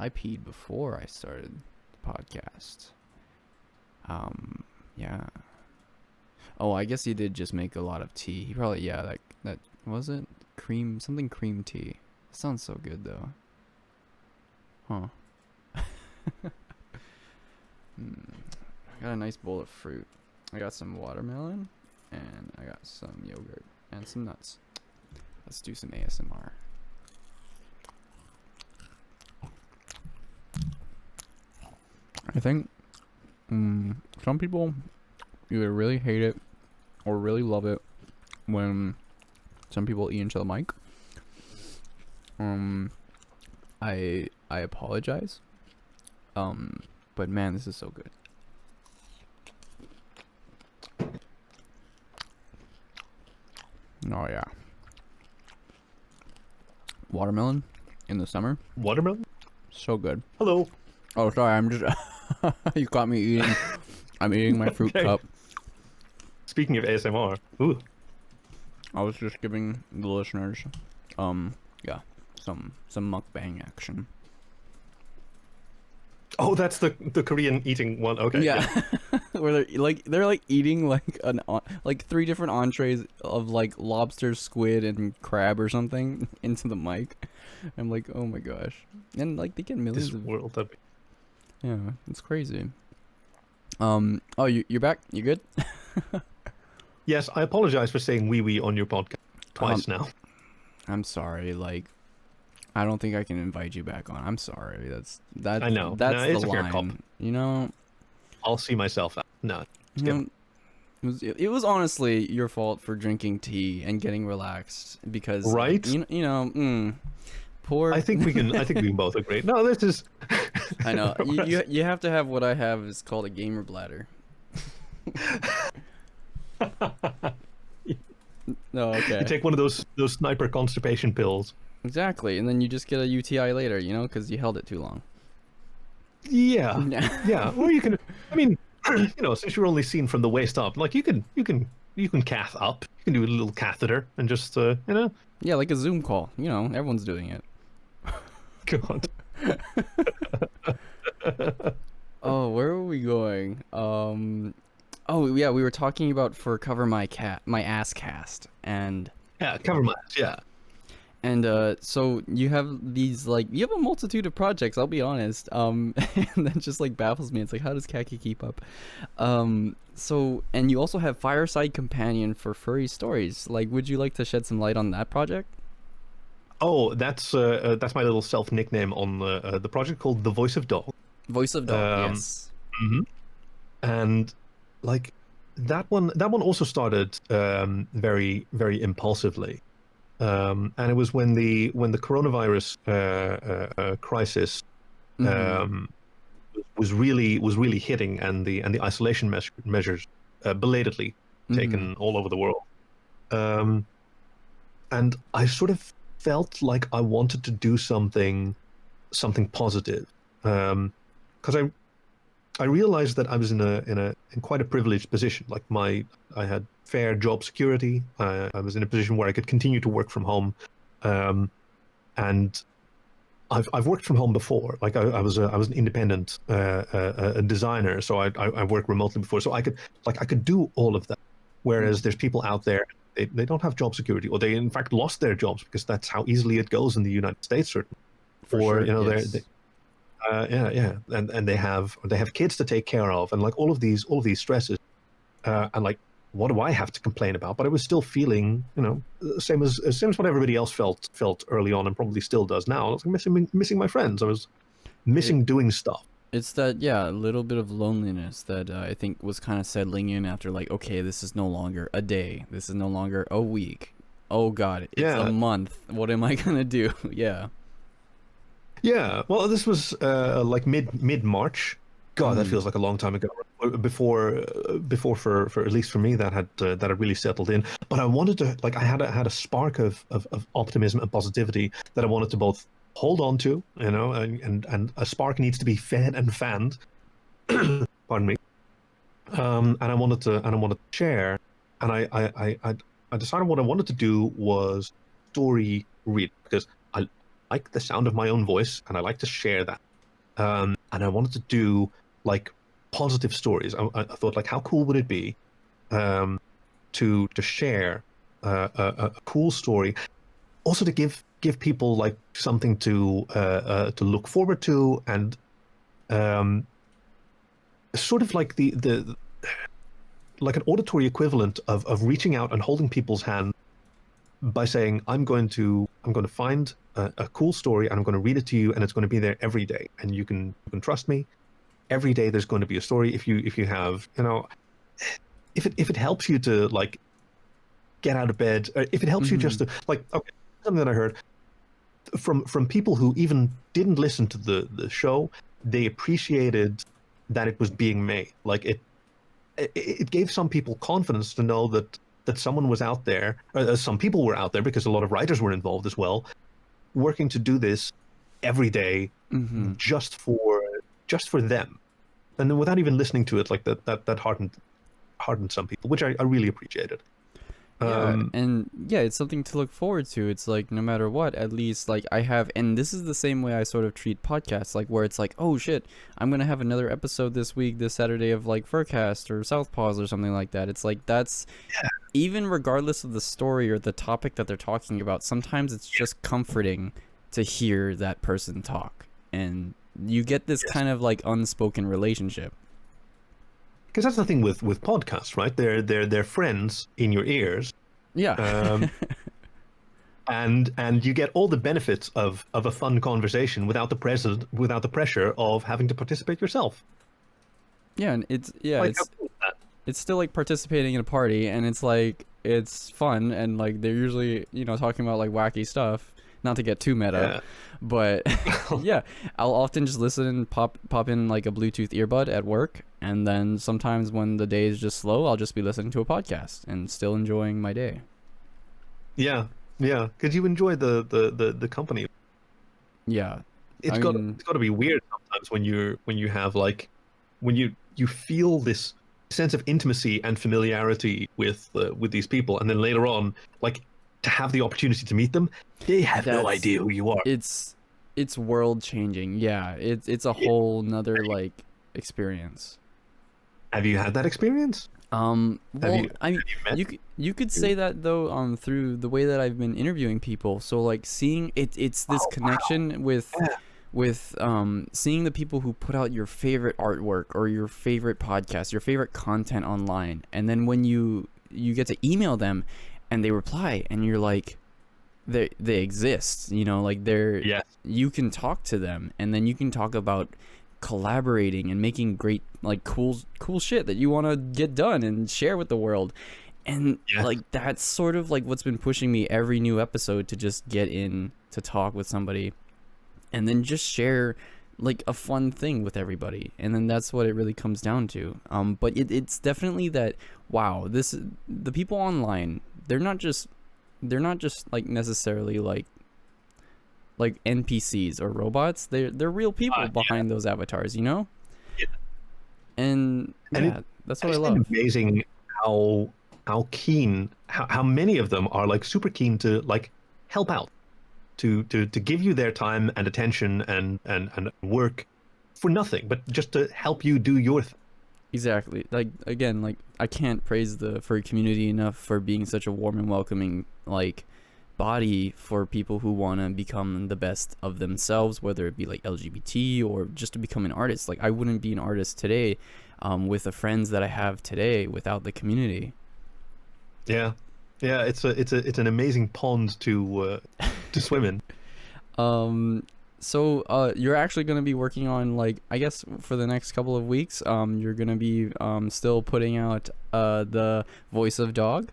peed before I started the podcast. Yeah. Oh, I guess he did just make a lot of tea. He probably, yeah, that was it? Cream tea. It sounds so good though. Huh. I got a nice bowl of fruit. I got some watermelon, and I got some yogurt and some nuts. Let's do some ASMR. I think some people either really hate it or really love it when some people eat into the mic. I apologize. But man, this is so good. Oh yeah. Watermelon in the summer. Watermelon? So good. Hello. Oh, sorry. I'm just. You caught me eating. I'm eating my fruit Okay. cup. Speaking of ASMR, ooh, I was just giving the listeners, yeah, some mukbang action. oh, that's the Korean eating one. Okay. Yeah, where they're like eating like like 3 different entrees of like lobster, squid, and crab or something into the mic. I'm like, oh my gosh, and like they get millions This of. world. Yeah, it's crazy. Oh, you're back. You good? Yes, I apologize for saying wee wee on your podcast twice now. I'm sorry. Like, I don't think I can invite you back on. I'm sorry. That's I know. That's No, the it's a fair line. cop. You know. I'll see myself out. No. You know, it was honestly your fault for drinking tea and getting relaxed because Right? poor. I think we can both agree. No, this is. I know you have to have what I have is called a gamer bladder. No, okay. You take one of those sniper constipation pills. Exactly, and then you just get a UTI later, you know, because you held it too long. Yeah. Yeah. Or you can. I mean, since you're only seen from the waist up, like you can cath up. You can do a little catheter and just Yeah, like a Zoom call. You know, everyone's doing it. God. Oh, where are we going? Oh yeah, we were talking about for cover my ass cast and Yeah, cover my ass. Yeah. and so you have these like you have a multitude of projects. I'll be honest. And that just like baffles me. It's like how does Khaki keep up? So and you also have Fireside Companion for Furry Stories. Like, would you like to shed some light on that project? Oh, that's my little self nickname on the project called thevoice.dog. Voice of Dog. Um, Yes. And like that one also started very very impulsively, and it was when the coronavirus crisis Mm-hmm. was really hitting, and the isolation measures belatedly taken all over the world, and I sort of felt like I wanted to do something positive, because I realized that I was in quite a privileged position. Like I had fair job security. I was in a position where I could continue to work from home, and I've worked from home before. Like I was an independent a designer, so I worked remotely before. So I could do all of that. Whereas there's people out there, they don't have job security, or they in fact lost their jobs because that's how easily it goes in the United States, certainly. For Or sure. they're Yes. yeah, and they have kids to take care of, and like all of these stresses, and like what do I have to complain about? But I was still feeling, same as what everybody else felt early on, and probably still does now. I was missing my friends. I was missing doing stuff. It's that, yeah, a little bit of loneliness that I think was kind of settling in after, like, okay, this is no longer a day. This is no longer a week. Oh, God, it's Yeah. a month. What am I going to do? Yeah. Yeah, well, this was like mid March. God, that feels like a long time ago. Before for at least for me that had really settled in. But I wanted to, like, I had a spark of optimism and positivity that I wanted to both hold on to, and a spark needs to be fed and fanned. Pardon me. And I wanted to share, and I decided what I wanted to do was story read, because I like the sound of my own voice and I like to share that. And I wanted to do like positive stories. I thought, like, how cool would it be to share a cool story, also to give people like something to look forward to, and sort of like the like an auditory equivalent of reaching out and holding people's hand by saying, I'm going to find a cool story and I'm going to read it to you, and it's going to be there every day, and you can trust me. Every day there's going to be a story. If you have, if it helps you to like get out of bed, or if it helps you just to like, okay, something that I heard from people who even didn't listen to the show, they appreciated that it was being made. Like it gave some people confidence to know that someone was out there, or some people were out there, because a lot of writers were involved as well, working to do this every day Mm-hmm. just for them, and then without even listening to it, like that hardened some people, which I really appreciated. Yeah, and yeah, it's something to look forward to. It's like no matter what, at least like I have, and this is the same way I sort of treat podcasts, like where it's like, oh shit, I'm gonna have another episode this week, this Saturday of like Furcast or Southpaws or something like that. It's like that's even regardless of the story or the topic that they're talking about. Sometimes it's just comforting to hear that person talk, and you get this kind of like unspoken relationship. Because that's the thing with podcasts, right? They're friends in your ears, Yeah. and you get all the benefits of a fun conversation without the pressure of having to participate yourself. Yeah, and it's Like, how cool is that? it's still like participating in a party, and it's like it's fun, and like they're usually talking about like wacky stuff, not to get too meta, but yeah, I'll often just listen and pop in like a Bluetooth earbud at work, and then sometimes when the day is just slow, I'll just be listening to a podcast and still enjoying my day. Yeah, because you enjoy the company. Yeah, It's I got mean, it's got to be weird sometimes when you have like when you feel this sense of intimacy and familiarity with these people, and then later on, like, to have the opportunity to meet them, they have no that's idea who you are. it's world changing. Yeah, it's a whole nother like experience. Have you had that experience? Well, I mean, Met you could say that though, through the way that I've been interviewing people. So like seeing it's this connection with seeing the people who put out your favorite artwork or your favorite podcast, your favorite content online, and then when you get to email them, and they reply, and you're like, they exist, like they're you can talk to them, and then you can talk about collaborating and making great like cool shit that you want to get done and share with the world. And like that's sort of like what's been pushing me every new episode to just get in to talk with somebody and then just share like a fun thing with everybody. And then that's what it really comes down to. But it's definitely that, wow, the people online, they're not just like necessarily like NPCs or robots. They're real people behind those avatars, Yeah. And that's what I love. It's amazing how keen, how many of them are like super keen to like help out, to give you their time and attention and work for nothing, but just to help you do your thing. Exactly. Like again, like I can't praise the furry community enough for being such a warm and welcoming like body for people who want to become the best of themselves, whether it be like LGBT or just to become an artist. Like I wouldn't be an artist today with the friends that I have today without the community. Yeah, it's an amazing pond to swim in. So you're actually going to be working on, like, I guess for the next couple of weeks, you're going to be still putting out the voice of dog.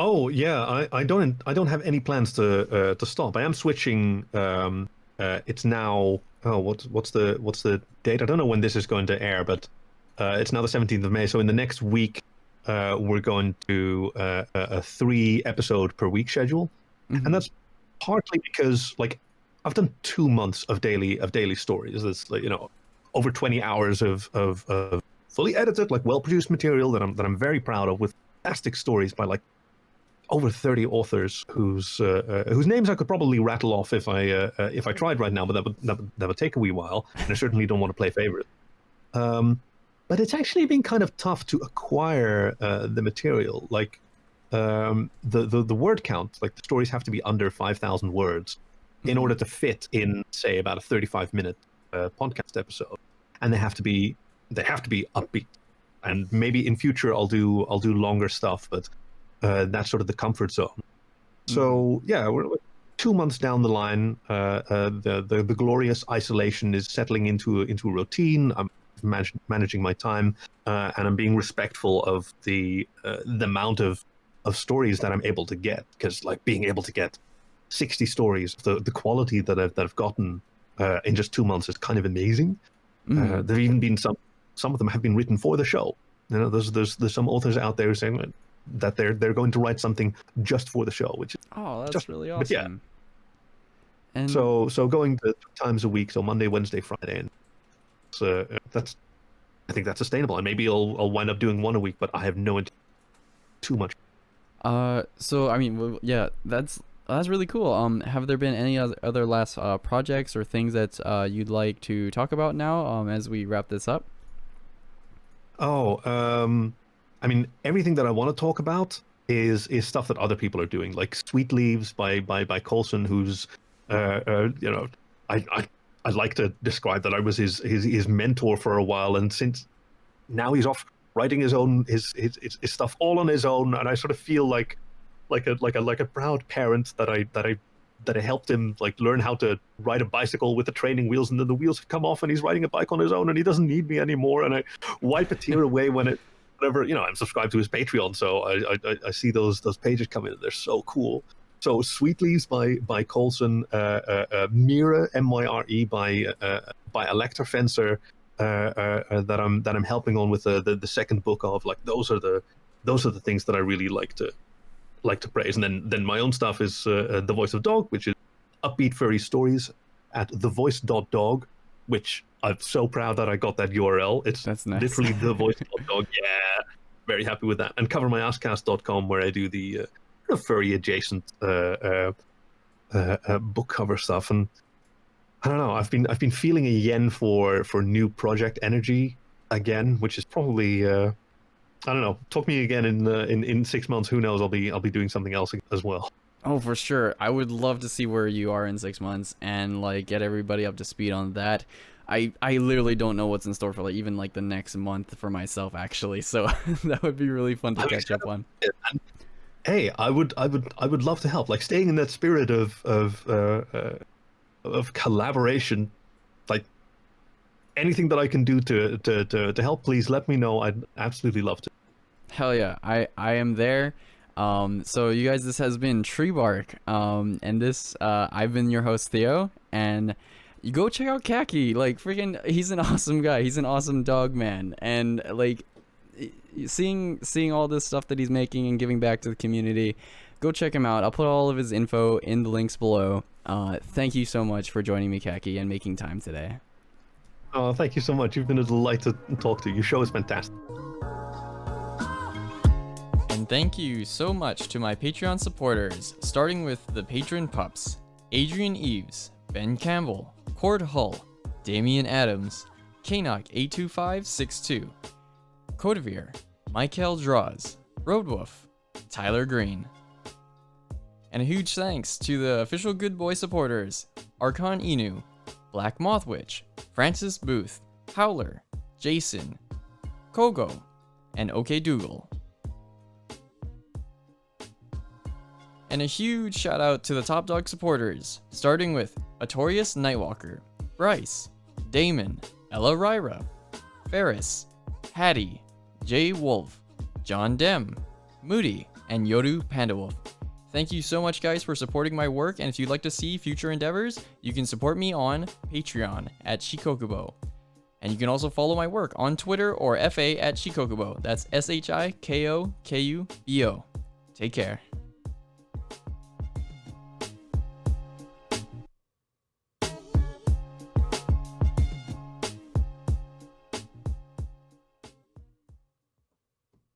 Oh yeah, I don't have any plans to stop. I am switching. It's now, what's the date? I don't know when this is going to air, but it's now the 17th of May. So in the next week, we're going to a 3 episode per week schedule, and that's partly because like I've done 2 months of daily stories. That's like, over 20 hours of fully edited, like well produced material that I'm very proud of, with fantastic stories by like over 30 authors whose names I could probably rattle off if I tried right now, but that would take a wee while, and I certainly don't want to play favorites. But it's actually been kind of tough to acquire the material. Like the word count, like the stories have to be under 5,000 words in order to fit in, say, about a 35-minute podcast episode, and they have to be upbeat. And maybe in future I'll do longer stuff, but that's sort of the comfort zone. So yeah, we're 2 months down the line. The glorious isolation is settling into a routine. I'm managing my time, and I'm being respectful of the amount of stories that I'm able to get, because like being able to get 60 stories, the quality that I've gotten in just 2 months is kind of amazing. There've even been some of them have been written for the show. There's some authors out there saying that they're going to write something just for the show, which is that's just really awesome. But yeah, And So going to 3 times a week, so Monday, Wednesday, Friday, and that's I think that's sustainable. And maybe I'll wind up doing one a week, but I have no intention too much. so I mean, yeah, that's really cool. Have there been any other last projects or things that you'd like to talk about now as we wrap this up? Oh, I mean, everything that I want to talk about is stuff that other people are doing, like Sweet Leaves by Coulson, who's you know, I like to describe that I was his mentor for a while, and since now he's off writing his own his stuff all on his own, and I sort of feel like a proud parent that I helped him like learn how to ride a bicycle with the training wheels, and then the wheels have come off, and he's riding a bike on his own, and he doesn't need me anymore. And I wipe a tear away whenever I'm subscribed to his Patreon, so I see those pages come in, and they're so cool. So Sweet Leaves by Coulson, Myre Myre by Elector Fencer, that I'm helping on with the second book of. Like those are the things that I really like to praise. And then my own stuff is The Voice of Dog, which is upbeat furry stories at thevoice.dog, which I'm so proud that I got that URL. It's That's nice. literally thevoice.dog. Yeah, very happy with that. And covermyasscast.com, where I do the furry adjacent book cover stuff. And I don't know, I've been feeling a yen for new project energy again, which is probably I don't know. Talk to me again in 6 months. Who knows? I'll be doing something else as well. Oh, for sure. I would love to see where you are in 6 months and like get everybody up to speed on that. I literally don't know what's in store for like even like the next month for myself actually. So that would be really fun to catch up on. Hey, I would love to help. Like staying in that spirit of collaboration. Like anything that I can do to help, please let me know. I'd absolutely love to. Hell yeah, I am there. So you guys, this has been TreeBark. And this I've been your host Theo, and you go check out Khaki. Like freaking, he's an awesome guy. He's an awesome dog man, and like seeing all this stuff that he's making and giving back to the community. Go check him out. I'll put all of his info in the links below. Thank you so much for joining me, Khaki, and making time today. Oh, thank you so much. You've been a delight to talk to. Your show is fantastic. And thank you so much to my Patreon supporters, starting with the patron pups: Adrian Eves, Ben Campbell, Cord Hull, Damian Adams, Knock82562, Codavir, Michael Draws, Roadwolf, Tyler Green. And a huge thanks to the official Good Boy supporters: Archon Inu, Black Mothwitch, Francis Booth, Howler, Jason, Kogo, and OK Dougal. And a huge shout out to the Top Dog supporters, starting with Artorius Nightwalker, Bryce, Damon, Ella Ryra, Ferris, Hattie, Jay Wolf, John Dem, Moody, and Yoru Pandawolf. Thank you so much, guys, for supporting my work, and if you'd like to see future endeavors, you can support me on Patreon at Shikokubo. And you can also follow my work on Twitter or FA at Shikokubo. That's SHIKOKUBO. Take care.